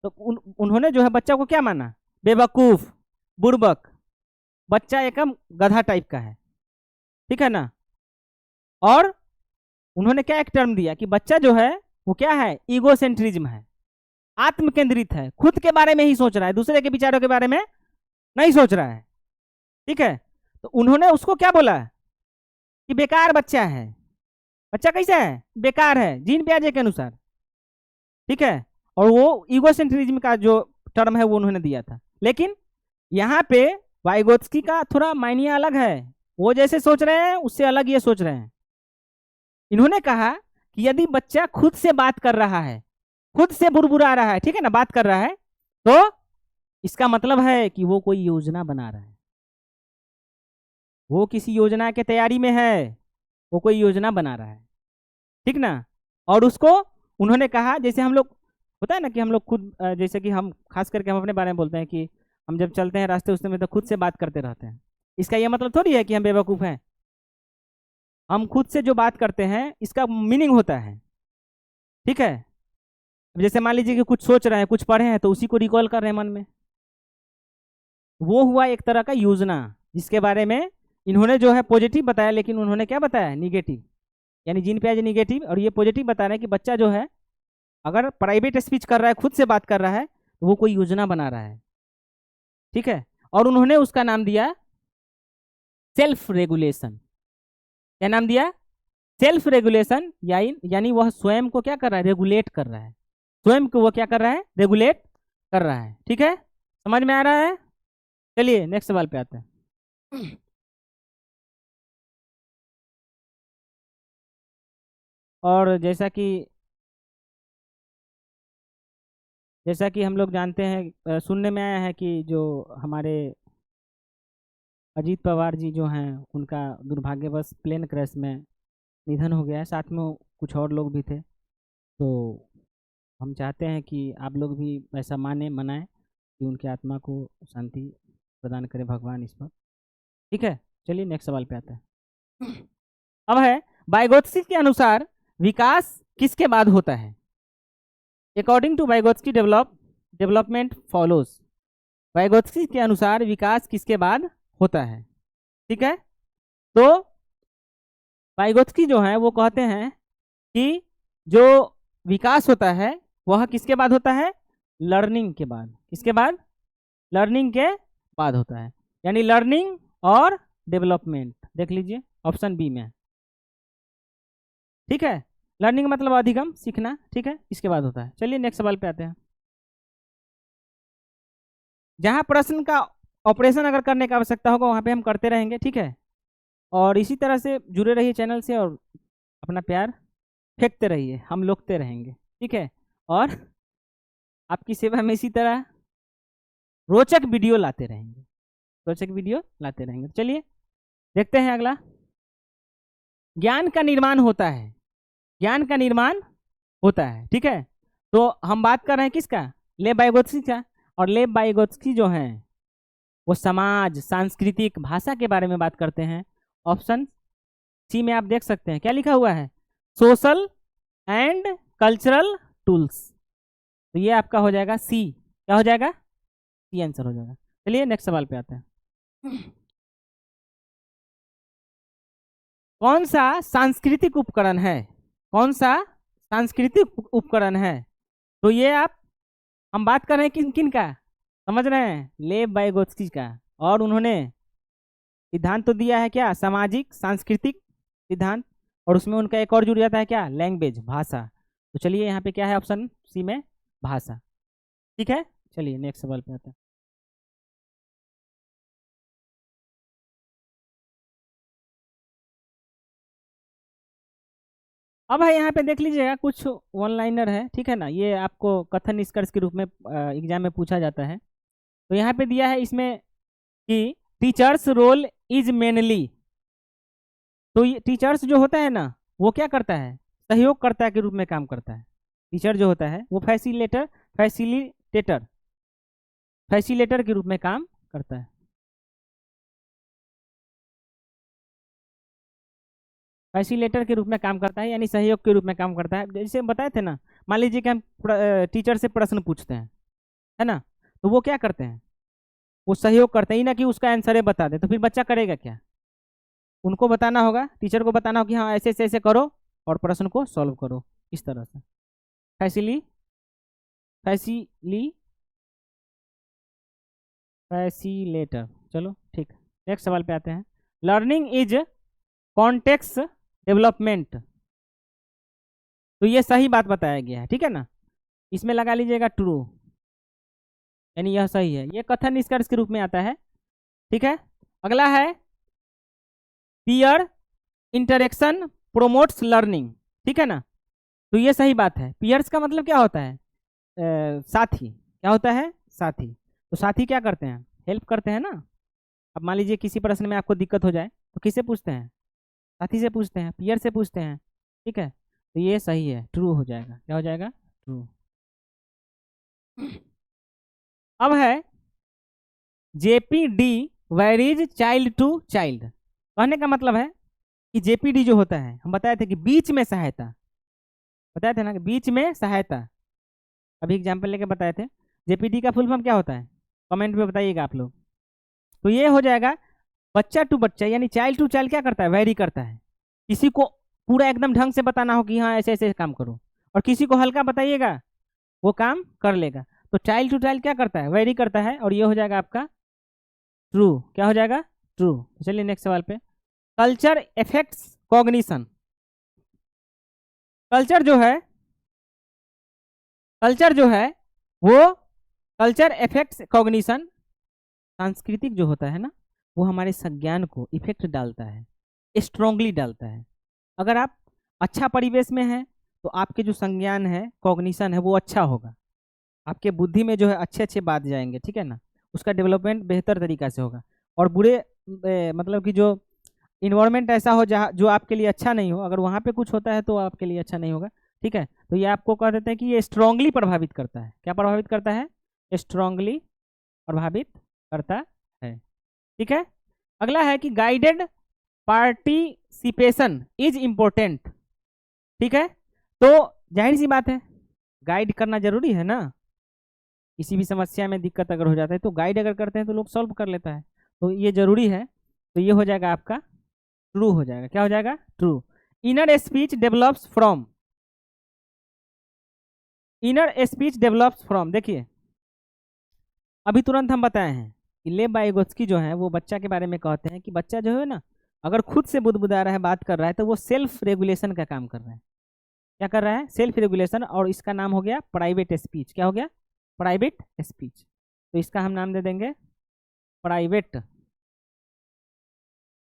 तो उन्होंने जो है बच्चा को क्या माना? बेवकूफ, बुड़बक, बच्चा एकदम गधा टाइप का है, ठीक है ना। और उन्होंने क्या एक टर्म दिया कि बच्चा जो है वो क्या है, ईगोसेंट्रिज्म है, आत्म केंद्रित है, खुद के बारे में ही सोच रहा है, दूसरे के विचारों के बारे में नहीं सोच रहा है। ठीक है, तो उन्होंने उसको क्या बोला कि बेकार बच्चा है। बच्चा कैसा है, बेकार है, जीन पियाजे के अनुसार। ठीक है, और वो ईगोसेंट्रिज्म का जो टर्म है वो उन्होंने दिया था। लेकिन यहाँ पे वाइगोत्स्की का थोड़ा मायने अलग है, वो जैसे सोच रहे हैं उससे अलग ये सोच रहे हैं। इन्होंने कहा कि यदि बच्चा खुद से बात कर रहा है, खुद से बुरबुरा रहा है, ठीक है ना, बात कर रहा है, तो इसका मतलब है कि वो कोई योजना बना रहा है, वो किसी योजना के तैयारी में है, वो कोई योजना बना रहा है। ठीक ना। और उसको उन्होंने कहा, जैसे हम लोग होता है ना कि हम लोग खुद जैसे कि हम खास करके हम अपने बारे में बोलते हैं कि हम जब चलते हैं रास्ते उसमें तो खुद से बात करते रहते हैं। इसका यह मतलब थोड़ी है कि हम बेवकूफ़ हैं। हम खुद से जो बात करते हैं इसका मीनिंग होता है। ठीक है, जैसे मान लीजिए कि कुछ सोच रहे हैं, कुछ पढ़े हैं, तो उसी को रिकॉल कर रहे हैं मन में, वो हुआ एक तरह का योजना, जिसके बारे में इन्होंने जो है पॉजिटिव बताया, निगेटिव उन्होंने क्या बताया, निगेटिव। यानी जीन पियाजे निगेटिव और ये पॉजिटिव बता रहे हैं कि बच्चा जो है अगर प्राइवेट स्पीच कर रहा है, खुद से बात कर रहा है, तो वो कोई योजना बना रहा है। ठीक है, और उन्होंने उसका नाम दिया सेल्फ रेगुलेशन। क्या नाम दिया, सेल्फ रेगुलेशन। यानी वह स्वयं को क्या कर रहा है, रेगुलेट कर रहा है, स्वयं को वो क्या कर रहा है, रेगुलेट कर रहा है। ठीक है, समझ में आ रहा है। चलिए नेक्स्ट सवाल पे आते हैं। और जैसा कि हम लोग जानते हैं, सुनने में आया है कि जो हमारे अजीत पवार जी जो हैं उनका दुर्भाग्यवश प्लेन क्रैश में निधन हो गया है, साथ में कुछ और लोग भी थे। तो हम चाहते हैं कि आप लोग भी ऐसा मनाएं कि उनकी आत्मा को शांति प्रदान करे भगवान इस पर। ठीक है, चलिए नेक्स्ट सवाल पे आते हैं। अब है, वाइगोत्स्की के अनुसार विकास किसके बाद होता है। According to Vygotsky development follows. Vygotsky के अनुसार विकास किसके बाद होता है। ठीक है, तो वाइगोत्स्की जो है वो कहते हैं कि जो विकास होता है वह किसके बाद होता है, लर्निंग के बाद। किसके बाद, लर्निंग के बाद होता है। यानी लर्निंग और डेवलपमेंट देख लीजिए ऑप्शन बी में। ठीक है, लर्निंग मतलब अधिगम, सीखना। ठीक है, इसके बाद होता है। चलिए नेक्स्ट सवाल पे आते हैं। जहां प्रश्न का ऑपरेशन अगर करने की आवश्यकता होगा वहां पे हम करते रहेंगे। ठीक है, और इसी तरह से जुड़े रहिए चैनल से और अपना प्यार फेंकते रहिए, हम लोगते रहेंगे। ठीक है, और आपकी सेवा में इसी तरह रोचक वीडियो लाते रहेंगे, रोचक वीडियो लाते रहेंगे। चलिए देखते हैं अगला। ज्ञान का निर्माण होता है, ज्ञान का निर्माण होता है। ठीक है, तो हम बात कर रहे हैं किसका, लेव वाइगोत्स्की का। और लेव वाइगोत्स्की जो हैं वो समाज, सांस्कृतिक, भाषा के बारे में बात करते हैं। ऑप्शन सी में आप देख सकते हैं क्या लिखा हुआ है, सोशल एंड कल्चरल टूल्स। तो ये आपका हो जाएगा सी। क्या हो जाएगा, सी आंसर हो जाएगा। चलिए नेक्स्ट सवाल पे आते हैं। कौन सा सांस्कृतिक उपकरण है, कौन सा सांस्कृतिक उपकरण है। तो ये हम बात कर रहे हैं किन किन का, समझ रहे हैं, लेव वाइगोत्स्की का। और उन्होंने सिद्धांत तो दिया है क्या, सामाजिक सांस्कृतिक सिद्धांत, और उसमें उनका एक और जुड़ जाता है क्या, लैंग्वेज, भाषा। तो चलिए यहाँ पे क्या है, ऑप्शन सी में भाषा। ठीक है, चलिए नेक्स्ट सवाल पे आते हैं। अब है यहाँ पे देख लीजिएगा, कुछ वन लाइनर है। ठीक है ना, ये आपको कथन निष्कर्ष के रूप में एग्जाम में पूछा जाता है। तो यहाँ पे दिया है इसमें कि टीचर्स रोल इज मेनली। तो ये टीचर्स जो होता है ना वो क्या करता है, सहयोगकर्ता के रूप में काम करता है। टीचर जो होता है वो फैसिलिटेटर फैसिलेटर के रूप में काम करता है। फैसिलेटर के रूप में काम करता है, यानी सहयोग के रूप में काम करता है। जैसे बताए थे ना, मान लीजिए कि हम टीचर से प्रश्न पूछते हैं, है ना, तो वो क्या करते हैं, वो सहयोग करते हैं, ही ना कि उसका आंसर बता दे, तो फिर बच्चा करेगा क्या, उनको बताना होगा, टीचर को बताना होगा कि हाँ ऐसे ऐसे ऐसे करो, और प्रश्न को सॉल्व करो इस तरह से। फैसिलेटर। चलो ठीक, नेक्स्ट सवाल पे आते हैं। Learning is context development. तो ये सही बात बताया गया है, ठीक है ना। इसमें लगा लीजिएगा ट्रू, यानी यह सही है, ये कथन निष्कर्ष के रूप में आता है, ठीक है। अगला है पीयर इंटरेक्शन प्रोमोट्स लर्निंग, ठीक है ना। तो ये सही बात है। पीयर्स का मतलब क्या होता है? साथी। क्या होता है? साथी। तो साथी क्या करते हैं? हेल्प करते हैं ना। अब मान लीजिए किसी प्रश्न में आपको दिक्कत हो जाए तो किससे पूछते हैं? साथी से पूछते हैं, पीयर से पूछते हैं, ठीक है। तो ये सही है, ट्रू हो जाएगा। क्या हो जाएगा? ट्रू। अब है JPD varies child to child. कहने का मतलब है कि जेपीडी जो होता है, हम बताए थे कि बीच में सहायता, बताए थे ना कि बीच में सहायता। अभी एग्जाम्पल लेके बताए थे। जेपीडी का फुल फॉर्म क्या होता है? कमेंट में बताइएगा आप लोग। तो ये हो जाएगा बच्चा टू बच्चा, यानी चाइल्ड टू चाइल्ड क्या करता है? वेरी करता है। किसी को पूरा एकदम ढंग से बताना हो कि हाँ ऐसे ऐसे काम करो, और किसी को हल्का बताइएगा वो काम कर लेगा। तो चाइल्ड टू चाइल्ड क्या करता है? वेरी करता है, और ये हो जाएगा आपका ट्रू। क्या हो जाएगा? ट्रू। चलिए नेक्स्ट सवाल पे। Culture effects cognition. कल्चर जो है, कल्चर जो है वो कल्चर इफेक्ट्स कॉग्निशन, सांस्कृतिक जो होता है ना, वो हमारे संज्ञान को इफेक्ट डालता है, स्ट्रांगली डालता है। अगर आप अच्छा परिवेश में हैं तो आपके जो संज्ञान है, कॉग्निशन है, वो अच्छा होगा। आपके बुद्धि में जो है अच्छे अच्छे बात जाएंगे, ठीक है ना। उसका डेवलपमेंट बेहतर तरीका से होगा। और बुरे मतलब कि जो इन्वायरमेंट ऐसा हो जहाँ जो आपके लिए अच्छा नहीं हो, अगर वहाँ पे कुछ होता है तो आपके लिए अच्छा नहीं होगा, ठीक है। तो ये आपको कह देते हैं कि ये स्ट्रांगली प्रभावित करता है। क्या प्रभावित करता है? स्ट्रांगली प्रभावित करता है, ठीक है। अगला है कि गाइडेड पार्टिसिपेशन इज इम्पोर्टेंट, ठीक है। तो जाहिर सी बात है, गाइड करना जरूरी है ना। किसी भी समस्या में दिक्कत अगर हो जाता है तो गाइड अगर करते हैं तो लोग सॉल्व कर लेता है, तो ये जरूरी है। तो ये हो जाएगा आपका ट्रू हो जाएगा। क्या हो जाएगा? True. Inner speech develops from, inner speech develops from, देखिए अभी तुरंत हम बताए हैं कि लेव वाइगोत्स्की जो है वो बच्चा के बारे में कहते हैं कि बच्चा जो है ना, अगर खुद से बुदबुदा रहा है, बात कर रहा है, तो वो सेल्फ रेगुलेशन का काम कर रहा है। क्या कर रहा है? Self regulation. और इसका नाम हो गया प्राइवेट स्पीच। क्या हो गया? Private speech. तो इसका हम नाम दे देंगे प्राइवेट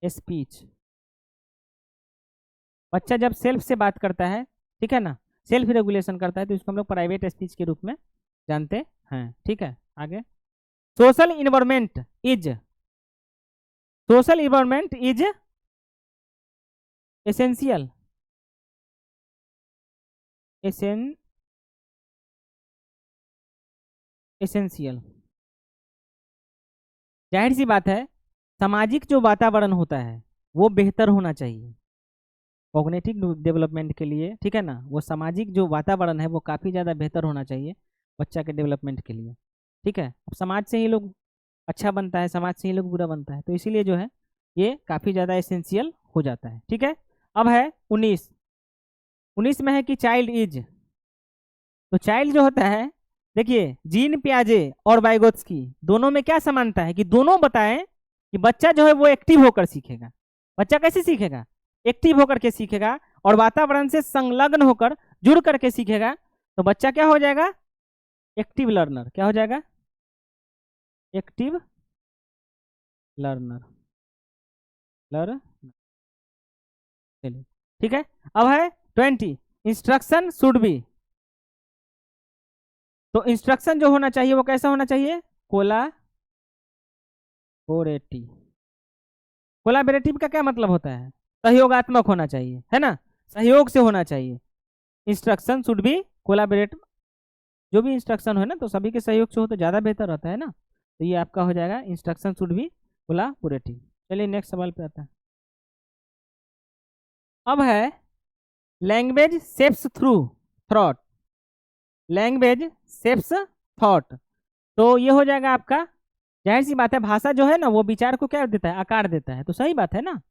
स्पीच। बच्चा जब सेल्फ से बात करता है, ठीक है ना, सेल्फ रेगुलेशन करता है, तो इसको हम लोग प्राइवेट स्पीच के रूप में जानते हैं, ठीक है। आगे, social environment is, social environment is essential, essential. जाहिर सी बात है, सामाजिक जो वातावरण होता है वो बेहतर होना चाहिए कॉग्निटिव डेवलपमेंट के लिए, ठीक है ना। वो सामाजिक जो वातावरण है वो काफ़ी ज़्यादा बेहतर होना चाहिए बच्चा के डेवलपमेंट के लिए, ठीक है। अब समाज से ही लोग अच्छा बनता है, समाज से ही लोग बुरा बनता है, तो इसीलिए जो है ये काफ़ी ज़्यादा एसेंशियल हो जाता है, ठीक है। अब है 19, 19 में है कि चाइल्ड इज। तो चाइल्ड जो होता है, देखिए जीन पियाजे और वाइगोत्स्की दोनों में क्या समानता है कि दोनों बताएं कि बच्चा जो है वो एक्टिव होकर सीखेगा। बच्चा कैसे सीखेगा? एक्टिव होकर के सीखेगा, और वातावरण से संलग्न होकर जुड़ करके सीखेगा। तो बच्चा क्या हो जाएगा? Active learner. क्या हो जाएगा? Active learner, learner. चलिए ठीक है। अब है 20, इंस्ट्रक्शन शुड बी। तो इंस्ट्रक्शन जो होना चाहिए वो कैसा होना चाहिए? कोलाबोरेटिव। कोलाबोरेटिव का क्या मतलब होता है? सहयोगात्मक होना चाहिए, है ना, सहयोग से होना चाहिए। Instruction should be collaborative. जो भी इंस्ट्रक्शन हो ना, तो सभी के सहयोग से हो तो ज़्यादा बेहतर रहता है ना। तो ये आपका हो जाएगा इंस्ट्रक्शन शुड बी कोलाबोरेटिव। चलिए नेक्स्ट सवाल पे आता है। अब है language shapes through thought, language shapes thought. तो ये हो जाएगा आपका, जाहिर सी बात है, भाषा जो है ना वो विचार को क्या देता है? आकार देता है। तो सही बात है ना,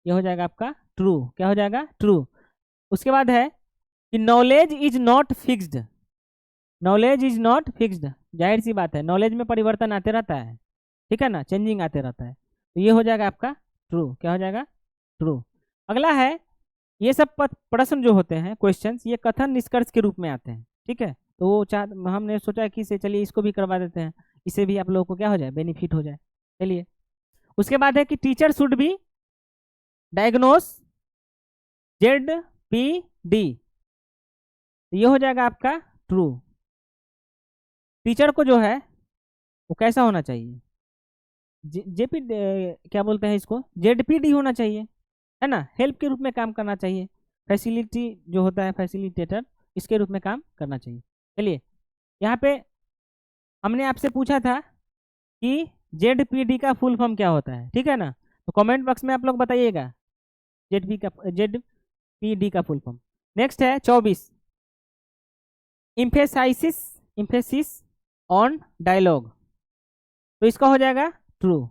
ये हो जाएगा आपका ट्रू। क्या हो जाएगा? ट्रू। उसके बाद है कि knowledge is not fixed. Knowledge is not fixed, जाहिर सी बात है, नॉलेज में परिवर्तन आते रहता है, ठीक है ना, चेंजिंग आते रहता है। तो ये हो जाएगा आपका ट्रू। क्या हो जाएगा? ट्रू। अगला है, ये सब प्रश्न जो होते हैं, क्वेश्चंस, ये कथन निष्कर्ष के रूप में आते हैं, ठीक है। तो वो हमने सोचा कि इसे चलिए इसको भी करवा देते हैं, इससे भी आप लोगों को क्या हो जाए, बेनिफिट हो जाए। चलिए, उसके बाद है कि teacher should be diagnose ZPD। ये हो जाएगा आपका ट्रू। टीचर को जो है वो कैसा होना चाहिए, जेपी क्या बोलते हैं इसको, ZPD होना चाहिए, है ना, हेल्प के रूप में काम करना चाहिए, फैसिलिटी जो होता है फैसिलिटेटर, इसके रूप में काम करना चाहिए। चलिए, यहाँ पे हमने आपसे पूछा था कि ZPD का फुल फॉर्म क्या होता है, ठीक है ना, तो कमेंट बॉक्स में आप लोग बताइएगा ZPD का फुल फॉर्म। नेक्स्ट है 24, इम्फेसिस ऑन डायलॉग। तो इसका हो जाएगा ट्रू।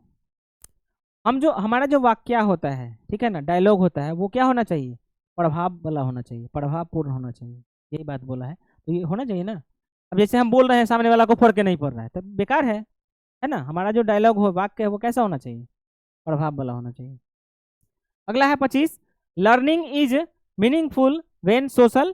हमारा जो वाक्य होता है, ठीक है ना, डायलॉग होता है, वो क्या होना चाहिए, प्रभाव वाला होना चाहिए, प्रभावपूर्ण होना चाहिए, यही बात बोला है, तो ये होना चाहिए ना। अब जैसे हम बोल रहे हैं, सामने वाला को फर्क नहीं पड़ रहा है, तब बेकार है ना। हमारा जो डायलॉग हो, वाक्य है, वो कैसा होना चाहिए, प्रभाव वाला होना चाहिए। अगला है 25, learning is meaningful when social.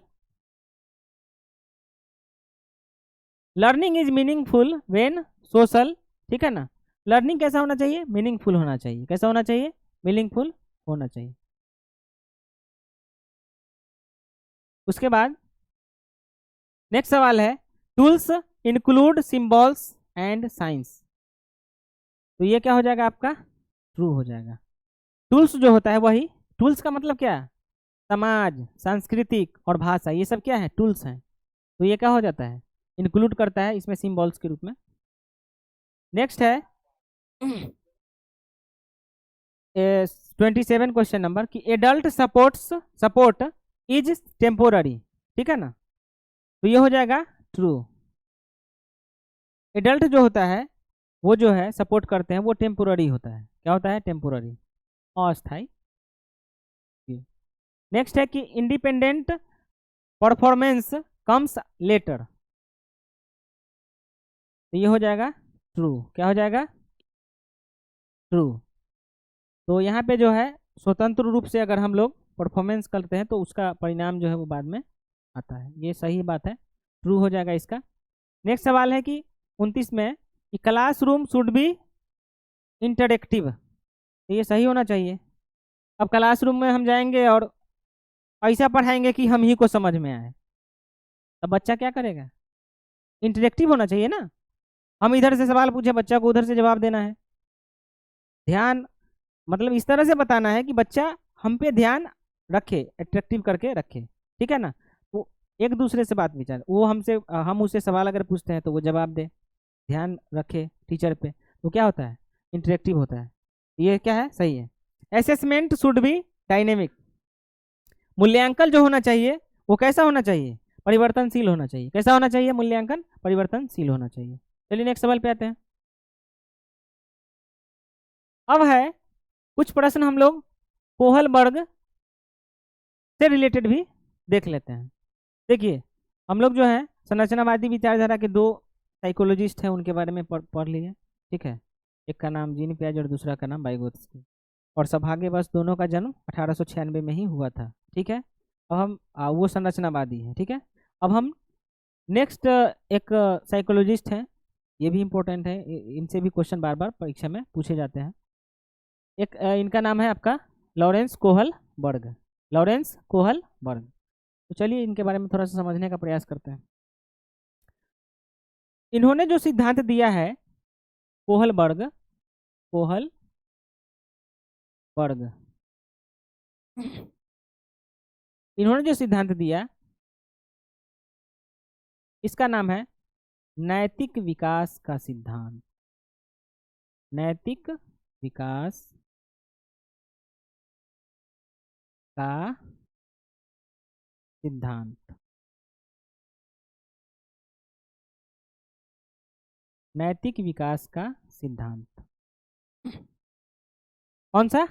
Learning is meaningful when social, ठीक है ना। लर्निंग कैसा होना चाहिए, मीनिंगफुल होना चाहिए। कैसा होना चाहिए, मीनिंगफुल होना चाहिए। उसके बाद नेक्स्ट सवाल है, tools include symbols and science. तो ये क्या हो जाएगा आपका, ट्रू हो जाएगा। टूल्स जो होता है वही, टूल्स का मतलब क्या है, समाज, सांस्कृतिक और भाषा, ये सब क्या है, टूल्स हैं। तो ये क्या हो जाता है, इंक्लूड करता है इसमें सिंबल्स के रूप में। नेक्स्ट है 27 क्वेश्चन नंबर, कि एडल्ट सपोर्ट इज टेम्पोररी, ठीक है ना। तो ये हो जाएगा ट्रू। एडल्ट जो होता है वो जो है सपोर्ट करते हैं, वो टेम्पोररी होता है। क्या होता है, टेम्पोररी, अस्थाई। नेक्स्ट है कि इंडिपेंडेंट परफॉर्मेंस कम्स लेटर। तो ये हो जाएगा ट्रू। क्या हो जाएगा, ट्रू। तो यहाँ पे जो है स्वतंत्र रूप से अगर हम लोग परफॉर्मेंस करते हैं तो उसका परिणाम जो है वो बाद में आता है, ये सही बात है, ट्रू हो जाएगा इसका। नेक्स्ट सवाल है कि 29 में, कि क्लासरूम शुड बी इंटरेक्टिव। तो ये सही होना चाहिए। अब क्लासरूम में हम जाएंगे और ऐसा पढ़ाएंगे कि हम ही को समझ में आए, तब बच्चा क्या करेगा, इंटरेक्टिव होना चाहिए ना। हम इधर से सवाल पूछे, बच्चा को उधर से जवाब देना है, ध्यान, मतलब इस तरह से बताना है कि बच्चा हम पे ध्यान रखे, अट्रैक्टिव करके रखे, ठीक है ना। वो एक दूसरे से बात विचार, वो हमसे, हम उससे सवाल अगर पूछते हैं तो वो जवाब दे, ध्यान रखे टीचर पे, तो क्या होता है, इंटरेक्टिव होता है। ये क्या है, सही है। Assessment should be dynamic. मूल्यांकन जो होना चाहिए वो कैसा होना चाहिए, परिवर्तनशील होना चाहिए। कैसा होना चाहिए, मूल्यांकन परिवर्तनशील होना चाहिए। चलिए नेक्स्ट सवाल पे आते हैं। अब है कुछ प्रश्न हम लोग कोहलबर्ग से रिलेटेड भी देख लेते हैं। देखिए, हम लोग जो है संरचनावादी विचारधारा के दो साइकोलॉजिस्ट हैं, उनके बारे में पढ़ लिए, ठीक है। एक का नाम जीन पियाजे और दूसरा का नाम वाइगोत्स्की। और सौभाग्यवश दोनों का जन्म 1896 में ही हुआ था, ठीक है। अब हम वो संरचनावादी है, ठीक है। अब हम नेक्स्ट एक साइकोलॉजिस्ट हैं, ये भी इम्पोर्टेंट है, इनसे भी क्वेश्चन बार बार परीक्षा में पूछे जाते हैं। एक इनका नाम है आपका लॉरेंस कोहलबर्ग। Lawrence Kohlberg. तो चलिए इनके बारे में थोड़ा सा समझने का प्रयास करते हैं। इन्होंने जो सिद्धांत दिया है, कोहलबर्ग, कोहलबर्ग, इन्होंने जो सिद्धांत दिया, इसका नाम है नैतिक विकास का सिद्धांत। नैतिक विकास का सिद्धांत। नैतिक विकास का सिद्धांत कौन सा,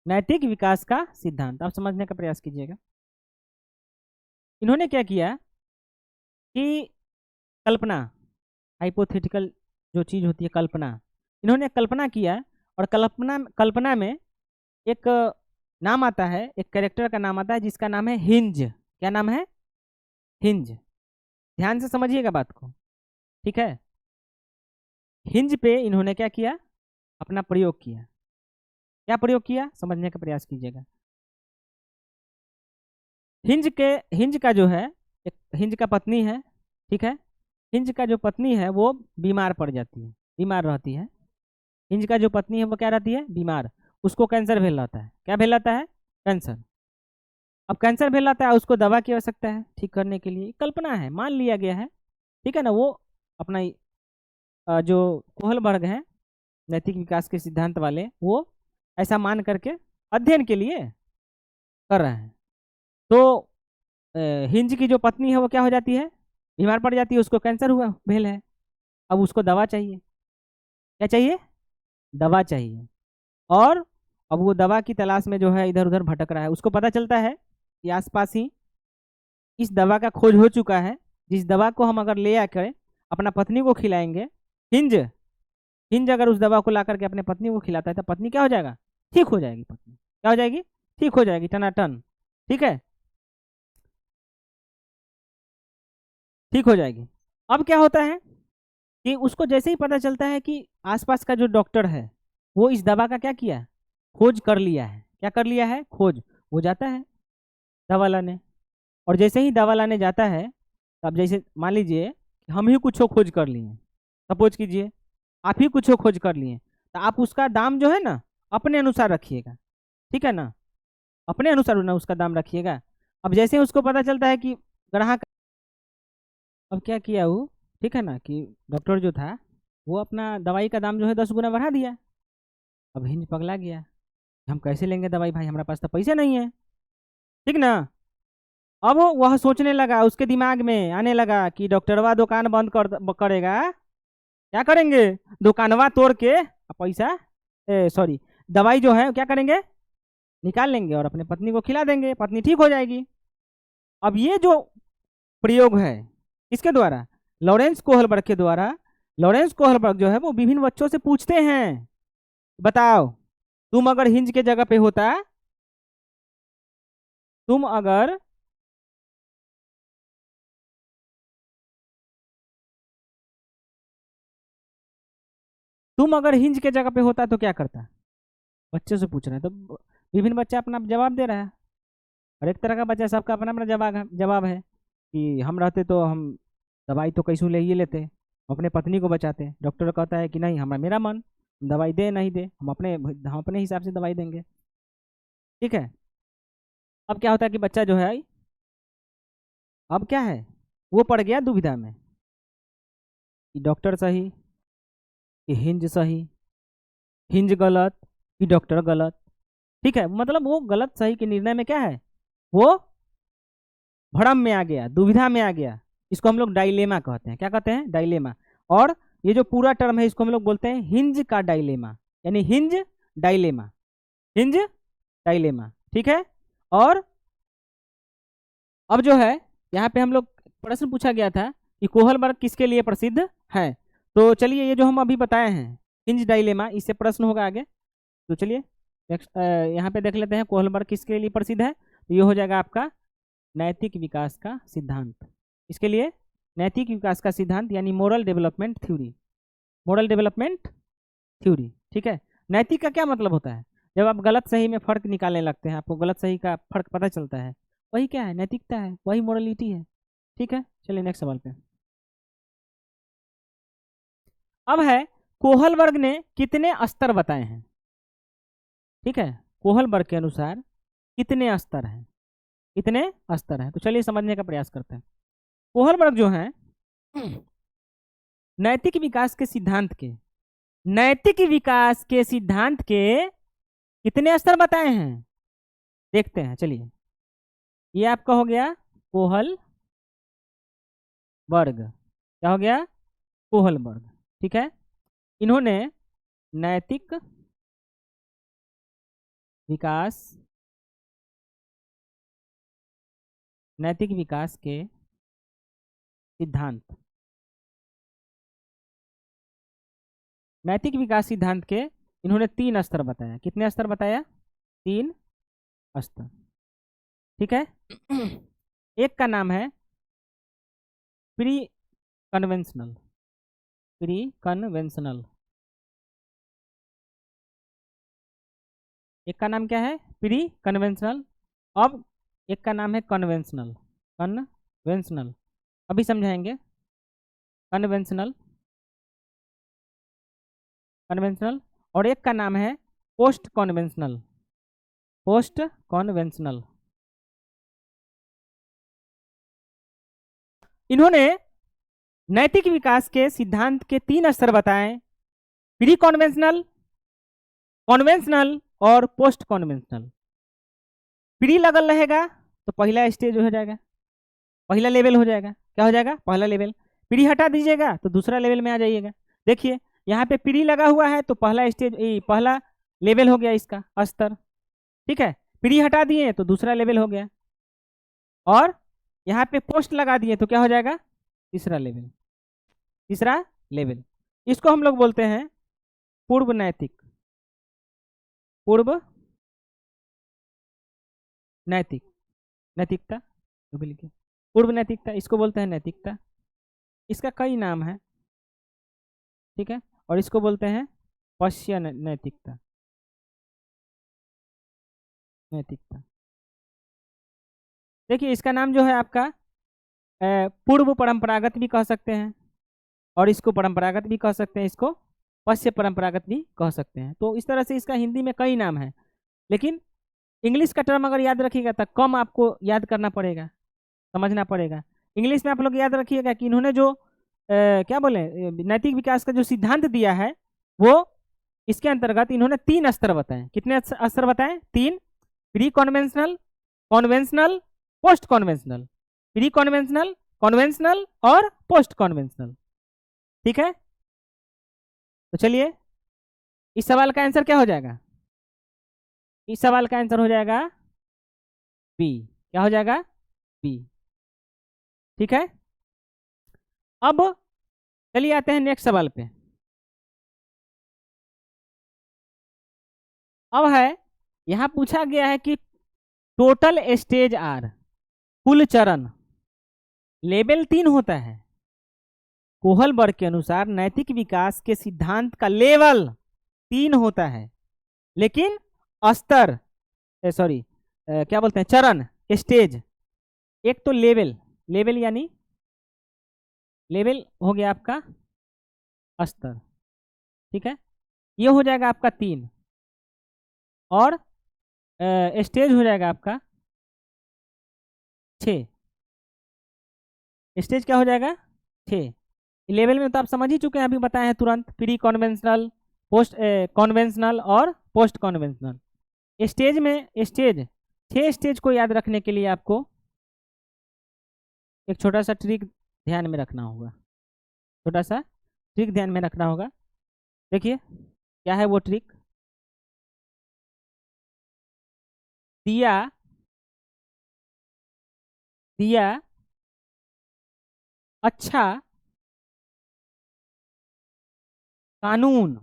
नैतिक विकास का सिद्धांत, आप समझने का प्रयास कीजिएगा। इन्होंने क्या किया कि कल्पना, हाइपोथेटिकल जो चीज़ होती है कल्पना, इन्होंने कल्पना किया और कल्पना कल्पना में एक नाम आता है, एक कैरेक्टर का नाम आता है जिसका नाम है हिंज। क्या नाम है? हिंज। ध्यान से समझिएगा बात को, ठीक है। हिंज पे इन्होंने क्या किया? अपना प्रयोग किया। क्या प्रयोग किया? समझने का प्रयास कीजिएगा। हिंज का जो है, एक हिंज का पत्नी है, ठीक है। हिंज का जो पत्नी है वो बीमार पड़ जाती है, बीमार रहती है। हिंज का जो पत्नी है वो क्या रहती है? बीमार। उसको कैंसर भेल रहता है। क्या भेल रहता है? कैंसर। अब कैंसर भेल रहता है, उसको दवा की आवश्यकता है ठीक करने के लिए। कल्पना है, मान लिया गया है, ठीक है ना। वो अपना जो कोहलबर्ग है, नैतिक विकास के सिद्धांत वाले, वो ऐसा मान करके अध्ययन के लिए कर रहे हैं। तो हिंज की जो पत्नी है वो क्या हो जाती है? बीमार पड़ जाती है, उसको कैंसर हुआ भेल है। अब उसको दवा चाहिए। क्या चाहिए? दवा चाहिए। और अब वो दवा की तलाश में जो है इधर उधर भटक रहा है। उसको पता चलता है कि आसपास ही इस दवा का खोज हो चुका है, जिस दवा को हम अगर ले आकर अपना पत्नी को खिलाएंगे, हिंज हिंज अगर उस दवा को ला करके अपने पत्नी को खिलाता है तो पत्नी क्या हो जाएगा? ठीक हो जाएगी। पत्नी क्या हो जाएगी? ठीक हो जाएगी, टनाटन। ठीक है, ठीक हो जाएगी। अब क्या होता है कि उसको जैसे ही पता चलता है कि आसपास का जो डॉक्टर है वो इस दवा का क्या किया? खोज कर लिया है। क्या कर लिया है? खोज। वो जाता है दवा लाने, और जैसे ही दवा लाने जाता है, तो अब जैसे मान लीजिए कि हम ही कुछ खोज कर लिए, सपोज कीजिए आप ही कुछ खोज कर लिए, तो आप उसका दाम जो है ना अपने अनुसार रखिएगा, ठीक है ना। अपने अनुसार ना उसका दाम रखिएगा। अब जैसे ही उसको पता चलता है कि ग्राहक, अब क्या किया वो, ठीक है ना, कि डॉक्टर जो था वो अपना दवाई का दाम जो है 10 गुना बढ़ा दिया। अब हिंज पगला गया, हम कैसे लेंगे दवाई भाई, हमारे पास तो पैसे नहीं है, ठीक ना। अब वह सोचने लगा, उसके दिमाग में आने लगा कि डॉक्टरवा दुकान बंद करेगा, क्या करेंगे? दुकानवा तोड़ के पैसा, सॉरी, दवाई जो है क्या करेंगे? निकाल लेंगे और अपने पत्नी को खिला देंगे, पत्नी ठीक हो जाएगी। अब ये जो प्रयोग है किसके द्वारा? लॉरेंस कोहलबर्ग के द्वारा। लॉरेंस कोहलबर्ग जो है वो विभिन्न बच्चों से पूछते हैं, बताओ तुम अगर हिंज के जगह पे होता, तुम अगर तुम अगर हिंज के जगह पे होता तो क्या करता? बच्चों से पूछ रहे हैं, तो विभिन्न बच्चे अपना जवाब दे रहा है। हर एक तरह का बच्चा, सबका अपना अपना जवाब है कि हम रहते तो हम दवाई तो कैसे ले ही लेते, हम अपने पत्नी को बचाते। डॉक्टर कहता है कि नहीं, हमारा मेरा मन, दवाई दे नहीं दे, हम अपने हिसाब से दवाई देंगे, ठीक है। अब क्या होता है कि बच्चा जो है, अब क्या है, वो पड़ गया दुविधा में कि डॉक्टर सही कि हिंज सही, हिंज गलत कि डॉक्टर गलत, ठीक है। मतलब वो गलत सही के निर्णय में क्या है, वो भ्रम में आ गया, दुविधा में आ गया। इसको हम लोग डायलेमा कहते हैं। क्या कहते हैं? डायलेमा। और ये जो पूरा टर्म है इसको हम लोग बोलते हैं हिंज का डायलेमा, यानी हिंज डायलेमा, हिंज डायलेमा, ठीक है। और अब जो है यहाँ पे हम लोग प्रश्न पूछा गया था कि कोहलबर्ग किसके लिए प्रसिद्ध है। तो चलिए ये जो हम अभी बताए हैं हिंज डायलेमा, इससे प्रश्न होगा आगे। तो चलिए नेक्स्ट यहाँ पे देख लेते हैं कोहलबर्ग किसके लिए प्रसिद्ध है। तो ये हो जाएगा आपका नैतिक विकास का सिद्धांत। इसके लिए नैतिक विकास का सिद्धांत यानी moral development theory, moral development theory, ठीक है। नैतिक का क्या मतलब होता है? जब आप गलत सही में फर्क निकालने लगते हैं, आपको गलत सही का फर्क पता चलता है, वही क्या है? नैतिकता है, वही मोरलिटी है, ठीक है। चलिए नेक्स्ट सवाल पे। अब है कोहलबर्ग ने कितने स्तर बताए हैं, ठीक है। कोहलबर्ग के अनुसार कितने स्तर हैं, कितने स्तर हैं? तो चलिए समझने का प्रयास करते हैं। कोहलबर्ग जो है नैतिक विकास के सिद्धांत के, नैतिक विकास के सिद्धांत के कितने स्तर बताए हैं, देखते हैं। चलिए ये आपका हो गया कोहल वर्ग। क्या हो गया? कोहल वर्ग, ठीक है। इन्होंने नैतिक विकास, नैतिक विकास के सिद्धांत। नैतिक विकास सिद्धांत के इन्होंने 3 स्तर बताया। कितने स्तर बताया? 3 स्तर। ठीक है। एक का नाम है प्री कन्वेंशनल। Pre conventional. एक का नाम क्या है? Pre conventional. अब एक का नाम है कन्वेंशनल। कन्वेंशनल अभी समझाएंगे। Conventional, conventional. और एक का नाम है पोस्ट कन्वेंशनल। Post conventional. इन्होंने नैतिक विकास के सिद्धांत के 3 स्तर बताए। प्री कन्वेंशनल, कन्वेंशनल और पोस्ट कन्वेंशनल। प्री लगल रहेगा तो पहला स्टेज हो जाएगा, पहला लेवल हो जाएगा। क्या हो जाएगा? पहला लेवल। प्री हटा दीजिएगा तो दूसरा लेवल में आ जाइएगा। देखिए यहाँ पे प्री लगा हुआ है तो पहला स्टेज, पहला लेवल हो गया इसका स्तर। ठीक है। प्री हटा दिए तो दूसरा लेवल हो गया। और यहाँ पे पोस्ट लगा दिए तो क्या हो जाएगा? तीसरा लेवल। तीसरा लेवल। इसको हम लोग बोलते हैं पूर्व नैतिक। पूर्व नैतिक, नैतिकता। पूर्व नैतिकता इसको बोलते हैं नैतिकता। इसका कई नाम है। ठीक है। और इसको बोलते हैं पश्य नैतिकता। नैतिकता। देखिए इसका नाम जो है आपका पूर्व परंपरागत भी कह सकते हैं, और इसको परंपरागत भी कह सकते हैं, इसको पश्य परंपरागत भी कह सकते हैं। तो इस तरह से इसका हिंदी में कई नाम है। लेकिन इंग्लिश का टर्म अगर याद रखिएगा तो कम आपको याद करना पड़ेगा, समझना पड़ेगा। इंग्लिश में आप लोग याद रखिएगा कि इन्होंने जो क्या बोले नैतिक विकास का जो सिद्धांत दिया है वो इसके अंतर्गत इन्होंने 3 स्तर बताए। कितने स्तर बताए? 3। Pre conventional, conventional, post conventional. Pre conventional, conventional और पोस्ट कन्वेंशनल। ठीक है। तो चलिए इस सवाल का आंसर क्या हो जाएगा? इस सवाल का आंसर हो जाएगा बी। क्या हो जाएगा? बी। ठीक है। अब चलिए आते हैं नेक्स्ट सवाल पे। अब है यहां पूछा गया है कि टोटल स्टेज आर, कुल चरण, लेवल 3 होता है। कोहलबर्ग के अनुसार नैतिक विकास के सिद्धांत का लेवल 3 होता है, लेकिन स्तर सॉरी क्या बोलते हैं, चरण, स्टेज। एक तो लेवल, लेवल यानी लेवल हो गया आपका स्तर। ठीक है। ये हो जाएगा आपका 3 और स्टेज हो जाएगा आपका 6। स्टेज क्या हो जाएगा? 6। लेवल में तो आप समझ ही चुके हैं, अभी बताए हैं तुरंत। प्री कन्वेंशनल, पोस्ट कन्वेंशनल और पोस्ट कन्वेंशनल। स्टेज में स्टेज 6 स्टेज को याद रखने के लिए आपको एक छोटा सा ट्रिक ध्यान में रखना होगा। छोटा सा ट्रिक ध्यान में रखना होगा। देखिए क्या है वो ट्रिक। दिया दिया अच्छा कानून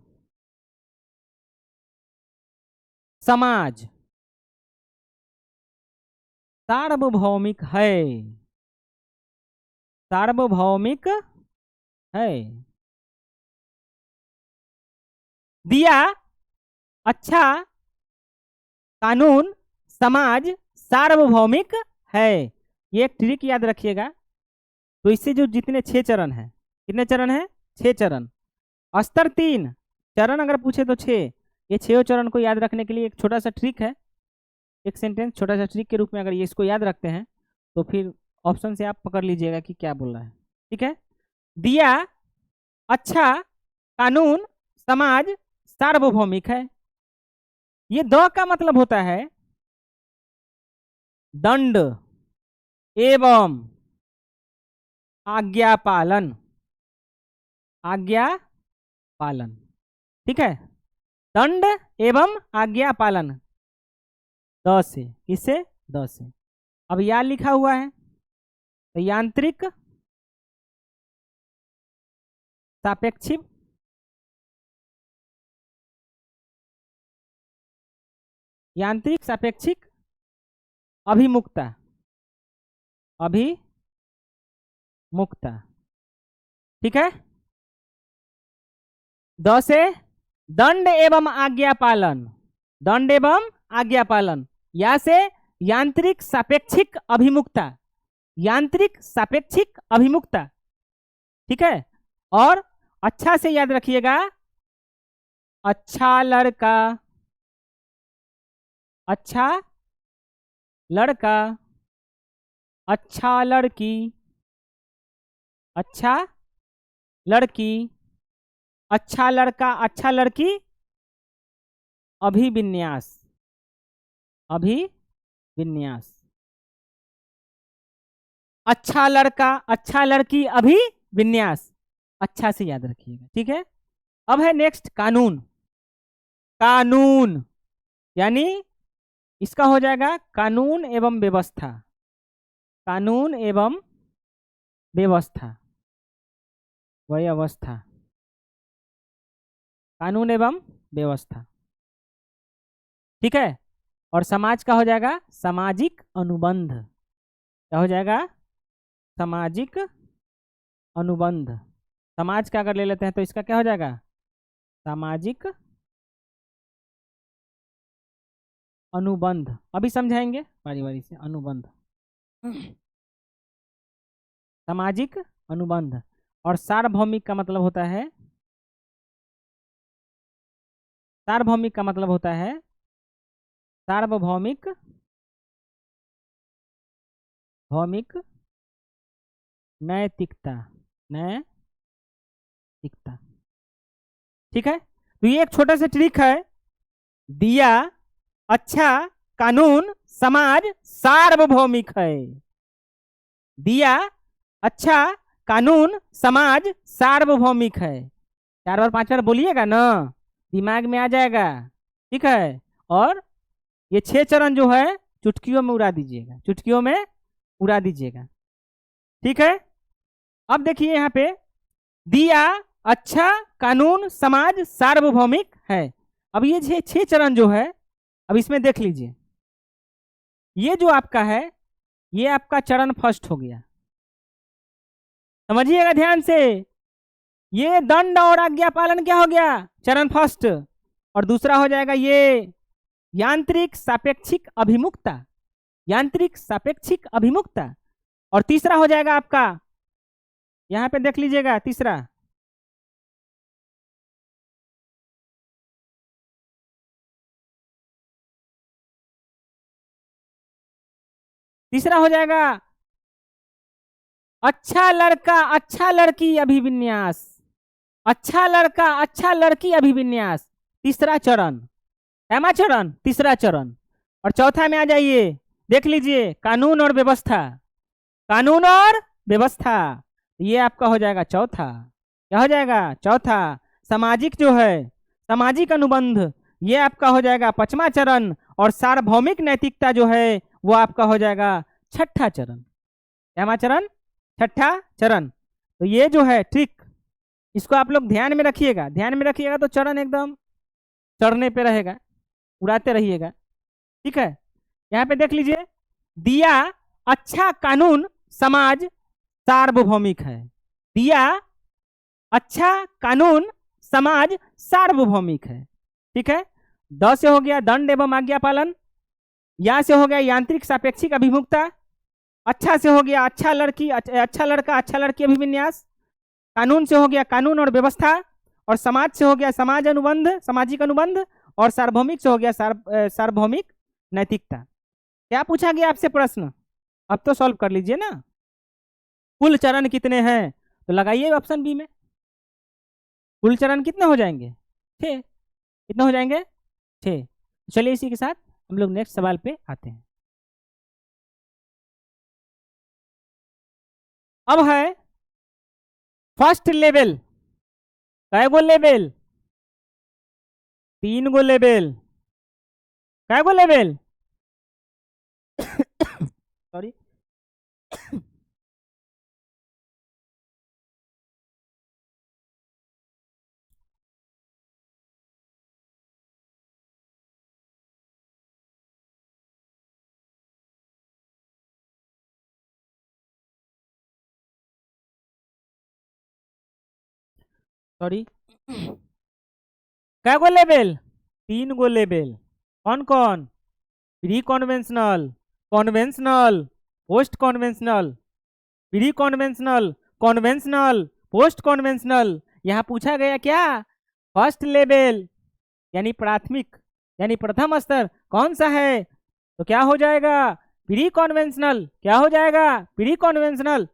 समाज सार्वभौमिक है। सार्वभौमिक है। दिया अच्छा कानून समाज सार्वभौमिक है। ये एक ट्रिक याद रखिएगा। तो इससे जो जितने 6 चरण हैं, कितने चरण हैं? 6 चरण। स्तर 3, चरण अगर पूछे तो 6। ये 6 चरण को याद रखने के लिए एक छोटा सा ट्रिक है, एक सेंटेंस छोटा सा ट्रिक के रूप में अगर ये इसको याद रखते हैं तो फिर ऑप्शन से आप पकड़ लीजिएगा कि क्या बोल रहा है। ठीक है। दिया अच्छा कानून समाज सार्वभौमिक है। ये द का मतलब होता है दंड एवं आज्ञा पालन। आज्ञा पालन। ठीक है। दंड एवं आज्ञा पालन। 10 से, किससे? 10 से। अब या लिखा हुआ है तो यांत्रिक सापेक्षिक यांत्रिक सापेक्षिक अभिमुखता, अभिमुखता। ठीक है। द से दंड एवं आज्ञा पालन, दंड एवं आज्ञा पालन। या से यांत्रिक सापेक्षिक अभिमुखता, यांत्रिक सापेक्षिक अभिमुखता। ठीक है। और अच्छा से याद रखिएगा, अच्छा लड़का, अच्छा लड़का, अच्छा लड़की, अच्छा लड़की, अच्छा लड़का, अच्छा लड़की, अभिविन्यास, अभिविन्यास। अच्छा लड़का, अच्छा लड़की, अभिविन्यास। अच्छा से याद रखिएगा। ठीक है। अब है नेक्स्ट कानून। कानून यानी इसका हो जाएगा कानून एवं व्यवस्था, कानून एवं व्यवस्था, वही अवस्था, कानून एवं व्यवस्था। ठीक है। और समाज का हो जाएगा सामाजिक अनुबंध। क्या हो जाएगा? सामाजिक अनुबंध। समाज का अगर ले लेते हैं तो इसका क्या हो जाएगा? सामाजिक अनुबंध। अभी समझाएंगे बारी बारी से। अनुबंध, सामाजिक अनुबंध। और सार्वभौमिक का मतलब होता है, सार्वभौमिक का मतलब होता है सार्वभौमिक भौमिक नैतिकता, नैतिकता। ठीक है। तो ये एक छोटा सा ट्रिक है। दिया, अच्छा, कानून, समाज, सार्वभौमिक है। दिया, अच्छा, कानून, समाज, सार्वभौमिक है। 4 बार 5 बार बोलिएगा ना, दिमाग में आ जाएगा। ठीक है। और ये 6 चरण जो है चुटकियों में उड़ा दीजिएगा, चुटकियों में उड़ा दीजिएगा। ठीक है। अब देखिए यहाँ पे दिया, अच्छा, कानून, समाज, सार्वभौमिक है। अब ये 6 चरण जो है, अब इसमें देख लीजिए, ये जो आपका है ये आपका चरण फर्स्ट हो गया। समझिएगा ध्यान से। ये दंड और आज्ञा पालन क्या हो गया? चरण फर्स्ट। और दूसरा हो जाएगा ये यांत्रिक सापेक्षिक अभिमुखता, यांत्रिक सापेक्षिक अभिमुखता। और तीसरा हो जाएगा आपका, यहां पे देख लीजिएगा, तीसरा तीसरा हो जाएगा अच्छा लड़का, अच्छा लड़की, अभिविन्यास। अच्छा लड़का, अच्छा लड़की, अभिविन्यास। तीसरा चरण, एमा चरण, तीसरा चरण। और चौथा में आ जाइए, देख लीजिए, कानून और व्यवस्था, कानून और व्यवस्था। ये आपका हो जाएगा चौथा। क्या हो जाएगा? चौथा। सामाजिक जो है, सामाजिक अनुबंध, ये आपका हो जाएगा 5वां चरण। और सार्वभौमिक नैतिकता जो है वो आपका हो जाएगा 6ठा चरण। क्या चरण? 6ठा चरण। तो ये जो है ट्रिक, इसको आप लोग ध्यान में रखिएगा। ध्यान में रखिएगा तो चरण एकदम चढ़ने पे रहेगा, उड़ाते रहिएगा। ठीक है। यहाँ पे देख लीजिए, दिया, अच्छा, कानून, समाज, सार्वभौमिक है। दिया, अच्छा, कानून, समाज, सार्वभौमिक है। ठीक है। द से हो गया दंड एवं आज्ञा पालन। या से हो गया यांत्रिक सापेक्षिक अभिमुखता। अच्छा से हो गया अच्छा लड़की, अच्छा लड़का, अच्छा लड़की, अभिविन्यास। कानून से हो गया कानून और व्यवस्था। और समाज से हो गया समाज अनुबंध, सामाजिक अनुबंध। और सार्वभौमिक से हो गया सार्वभौमिक नैतिकता। क्या पूछा गया आपसे प्रश्न? अब तो सॉल्व कर लीजिए ना। कुल चरण कितने हैं? तो लगाइए ऑप्शन बी में। कुल चरण कितने हो जाएंगे? 6। कितने हो जाएंगे? 6। चलिए इसी के साथ हम लोग नेक्स्ट सवाल पे आते हैं। अब है फर्स्ट लेवल। कै गो लेवल? 3 गो लेवल। कै गो लेवल? सॉरी, सॉरी, क्या गो लेवल? 3 गो लेवल। कौन कौन? Pre conventional, conventional, post conventional, pre conventional, conventional, post conventional. यहाँ पूछा गया क्या? फर्स्ट लेवल यानी प्राथमिक यानी प्रथम स्तर कौन सा है? तो क्या हो जाएगा? Pre conventional. क्या हो जाएगा? Pre conventional.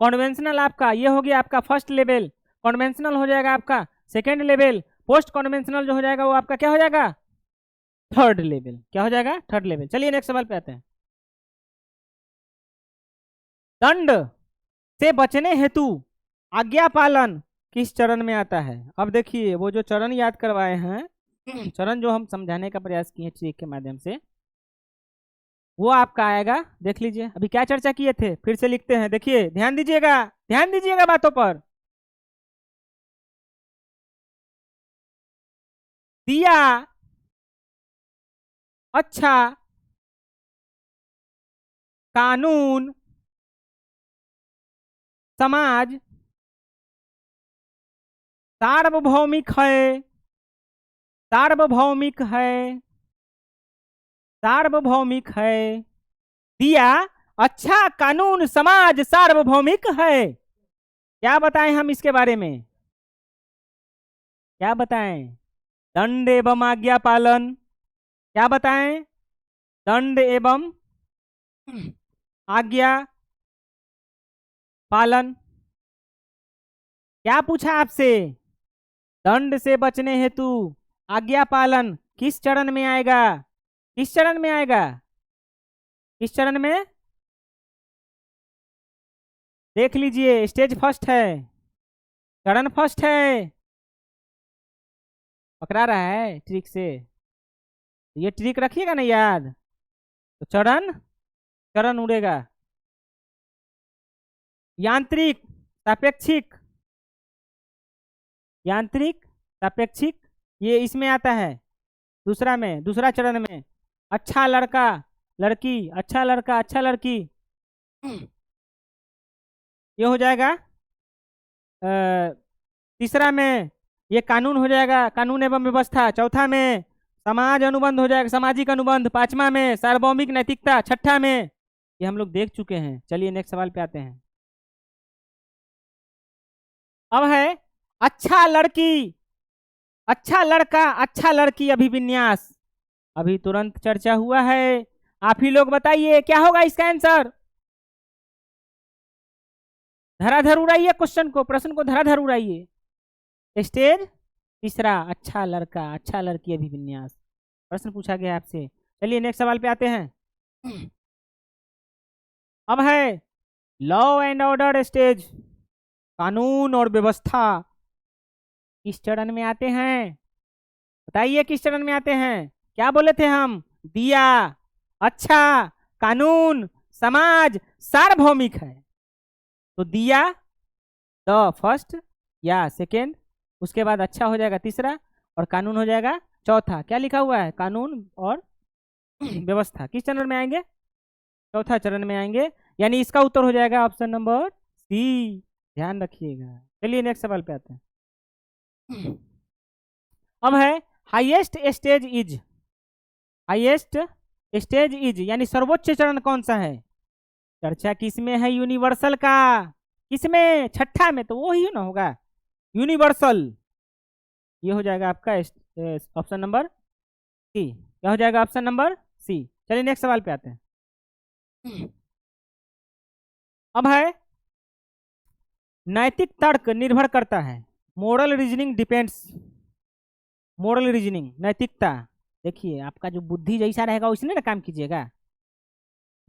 कॉन्वेंशनल आपका ये हो गया आपका फर्स्ट लेवल, कॉन्वेंशनल हो जाएगा आपका सेकेंड लेवल, पोस्ट कॉन्वेंशनल जो हो जाएगा वो आपका क्या हो जाएगा? Third level. क्या हो जाएगा? Third level. चलिए नेक्स्ट सवाल पे आते हैं। दंड से बचने हेतु आज्ञा पालन किस चरण में आता है? अब देखिए वो जो चरण याद करवाए हैं, चरण जो हम समझाने का प्रयास किए ट्रिक के माध्यम से, वो आपका आएगा। देख लीजिए अभी क्या चर्चा किए थे, फिर से लिखते हैं। देखिए ध्यान दीजिएगा बातों पर। दिया, अच्छा, कानून, समाज, सार्वभौमिक है, सार्वभौमिक है, सार्वभौमिक है। दिया, अच्छा, कानून, समाज, सार्वभौमिक है। क्या बताएं हम इसके बारे में? क्या बताएं? दंड एवं आज्ञा पालन। क्या बताएं? दंड एवं आज्ञा पालन। क्या पूछा आपसे? दंड से बचने हेतु आज्ञा पालन किस चरण में आएगा? किस चरण में आएगा? किस चरण में? देख लीजिए स्टेज फर्स्ट है, चरण फर्स्ट है। पकड़ा रहा है ट्रिक से, ये ट्रिक रखिएगा ना याद, तो चरण चरण उड़ेगा। यांत्रिक, सापेक्षिक, यांत्रिक, सापेक्षिक, ये इसमें आता है दूसरा में, दूसरा चरण में। अच्छा लड़का, लड़की, अच्छा लड़का, अच्छा लड़की, ये हो जाएगा तीसरा में। ये कानून हो जाएगा, कानून एवं व्यवस्था। चौथा में समाज अनुबंध हो जाएगा, सामाजिक अनुबंध। पांचवा में सार्वभौमिक नैतिकता। छठा में ये हम लोग देख चुके हैं। चलिए नेक्स्ट सवाल पे आते हैं। अब है अच्छा लड़की, अच्छा लड़का, अच्छा लड़की अभिविन्यास। अभी तुरंत चर्चा हुआ है, आप ही लोग बताइए क्या होगा इसका आंसर? धराधर उड़ाइए क्वेश्चन को, प्रश्न को धराधर उड़ाइए। स्टेज तीसरा, अच्छा लड़का, अच्छा लड़की अभिविन्यास, प्रश्न पूछा गया आपसे। चलिए नेक्स्ट सवाल पे आते हैं। अब है लॉ एंड ऑर्डर स्टेज, कानून और व्यवस्था किस चरण में आते हैं? बताइए किस चरण में आते हैं? क्या बोले थे हम? दिया, अच्छा, कानून, समाज, सार्वभौमिक है। तो दिया द फर्स्ट या सेकेंड, उसके बाद अच्छा हो जाएगा तीसरा, और कानून हो जाएगा चौथा। क्या लिखा हुआ है? कानून और व्यवस्था किस चरण में आएंगे? चौथा चरण में आएंगे, यानी इसका उत्तर हो जाएगा ऑप्शन नंबर सी। ध्यान रखिएगा। चलिए नेक्स्ट सवाल पे आते हैं। अब है highest stage is, highest stage is यानी सर्वोच्च चरण कौन सा है? चर्चा किसमें है? यूनिवर्सल का। किसमें? छठा में, तो वो ही ना होगा यूनिवर्सल। ये हो जाएगा आपका ऑप्शन नंबर सी। क्या हो जाएगा? Option number C. चलिए नेक्स्ट सवाल पे आते हैं। अब है नैतिक तर्क निर्भर करता है, moral reasoning depends, moral reasoning, नैतिकता। देखिए आपका जो बुद्धि जैसा रहेगा उसने ना काम कीजिएगा।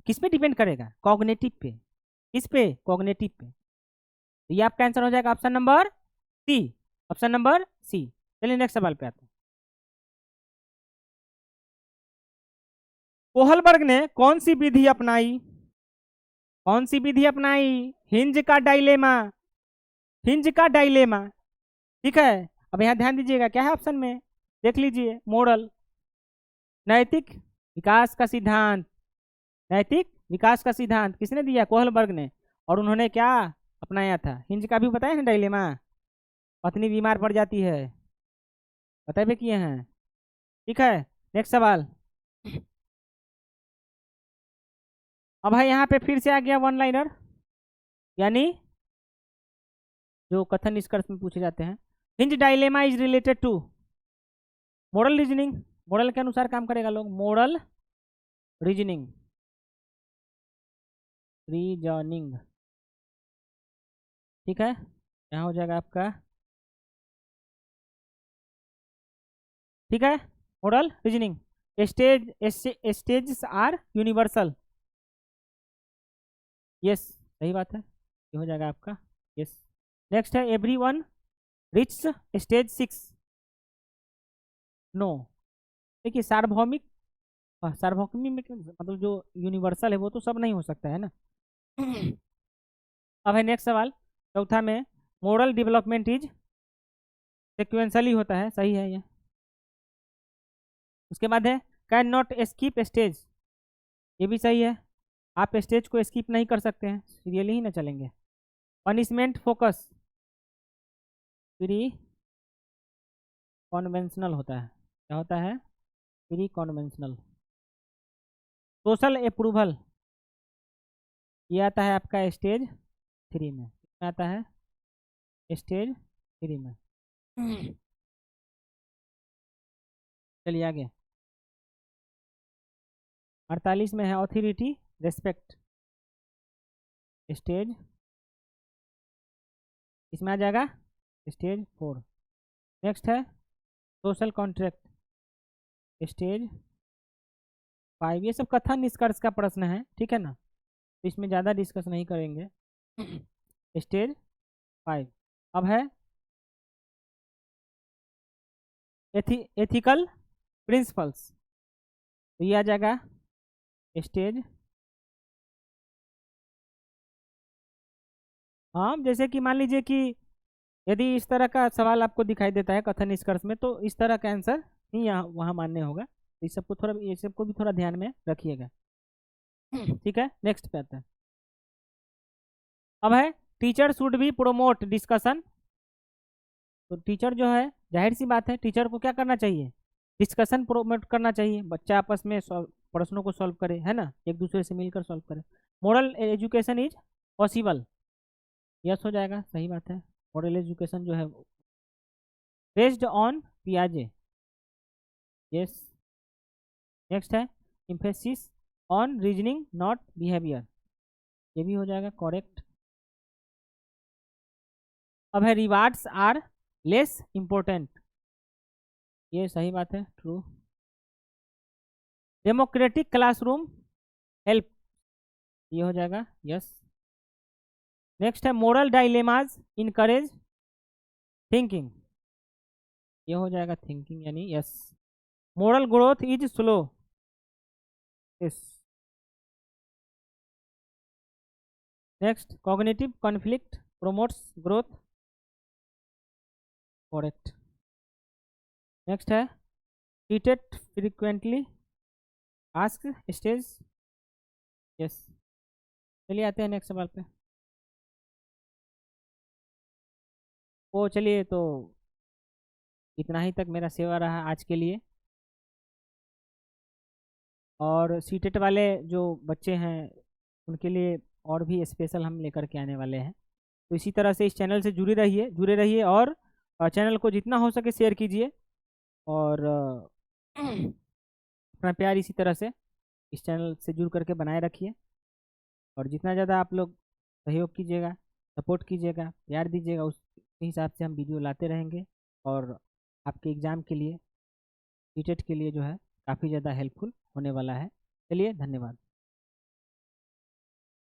किस पे डिपेंड करेगा? कॉग्निटिव पे। किस पे? कॉग्निटिव पे। तो ये आपका आंसर हो जाएगा option number C, option number C. चलिए नेक्स्ट सवाल पे आते हैं। कोहलबर्ग ने कौन सी विधि अपनाई? कौन सी विधि अपनाई? हिंज का डायलेमा, हिंज का डायलेमा। ठीक है, अब यहाँ ध्यान दीजिएगा क्या है ऑप्शन में, देख लीजिए। मोरल, नैतिक विकास का सिद्धांत, नैतिक विकास का सिद्धांत किसने दिया? कोहलबर्ग ने। और उन्होंने क्या अपनाया था? हिंज का भी बताया ना डायलेमा। पत्नी बीमार पड़ जाती है, पता भी किए हैं। ठीक है, नेक्स्ट सवाल। अब है यहाँ पे फिर से आ गया वन लाइनर, यानी जो कथन निष्कर्ष में पूछे जाते हैं। Heinz dilemma is related to moral reasoning. Moral के अनुसार काम करेगा लोग, मॉडल रीजनिंग, रीजनिंग। ठीक है, यहाँ हो जाएगा आपका, ठीक है, moral reasoning. Stage are universal, yes सही बात है, ये हो जाएगा आपका यस। नेक्स्ट है everyone reach stage 6, no. देखिए सार्वभौमिक, सार्वभौमिक मतलब जो यूनिवर्सल है वो तो सब नहीं हो सकता है ना। अब है नेक्स्ट सवाल, चौथा में, मॉडल डेवलपमेंट इज सिक्वेंशली होता है, सही है ये। उसके बाद है कैन नॉट स्किप स्टेज, ये भी सही है, आप स्टेज को स्किप नहीं कर सकते हैं, सीरियली ही ना चलेंगे। पनिशमेंट फोकस प्री कॉन्वेंशनल होता है, क्या होता है, प्री कॉन्वेंशनल। सोशल अप्रूवल ये आता है आपका स्टेज 3 में, आता है स्टेज 3 में। चलिए आगे, 48 में है ऑथोरिटी रेस्पेक्ट, स्टेज, इसमें आ जाएगा स्टेज 4। नेक्स्ट है सोशल कॉन्ट्रैक्ट, स्टेज 5। ये सब कथन निष्कर्ष का प्रश्न है, ठीक है ना, तो इसमें ज़्यादा डिस्कस नहीं करेंगे। स्टेज 5। अब है एथिकल प्रिंसिपल्स, तो ये आ जाएगा स्टेज, हाँ जैसे कि मान लीजिए कि यदि इस तरह का सवाल आपको दिखाई देता है कथन निष्कर्ष में, तो इस तरह का आंसर ही यहाँ वहाँ मान्य होगा। इस सबको थोड़ा, ये सबको भी थोड़ा ध्यान में रखिएगा। ठीक है, नेक्स्ट पे आता है। अब है teacher should be promote discussion, तो टीचर जो है, जाहिर सी बात है, टीचर को क्या करना चाहिए, डिस्कशन प्रोमोट करना चाहिए, बच्चा आपस में प्रश्नों को सॉल्व करे, है ना, एक दूसरे से मिलकर सॉल्व करे। Model education is possible, yes हो जाएगा, सही बात है। मॉडल एजुकेशन जो है बेस्ड ऑन पियाजे, यस। नेक्स्ट है emphasis on reasoning not behaviour, ये भी हो जाएगा करेक्ट। अब है रिवार्ड्स आर लेस इम्पोर्टेंट, ये सही बात है, ट्रू। डेमोक्रेटिक क्लासरूम हेल्प, ये हो जाएगा यस। नेक्स्ट है मोरल डायलेमाज इनकरेज थिंकिंग, ये हो जाएगा थिंकिंग यानी yes. Moral growth is slow, yes. Next cognitive conflict promotes growth, correct. Next है repeated frequently ask stage, yes. चलिए आते हैं नेक्स्ट सवाल पे। ओ चलिए, तो इतना ही तक मेरा सेवा रहा आज के लिए। और सीटेट वाले जो बच्चे हैं उनके लिए और भी स्पेशल हम लेकर के आने वाले हैं, तो इसी तरह से इस चैनल से जुड़े रहिए और चैनल को जितना हो सके शेयर कीजिए, और अपना प्यार इसी तरह से इस चैनल से जुड़ करके बनाए रखिए। और जितना ज़्यादा आप लोग सहयोग कीजिएगा, सपोर्ट कीजिएगा, प्यार दीजिएगा, उस हिसाब से हम वीडियो लाते रहेंगे, और आपके एग्ज़ाम के लिए, सीटेट के लिए जो है काफ़ी ज़्यादा हेल्पफुल होने वाला है। चलिए धन्यवाद।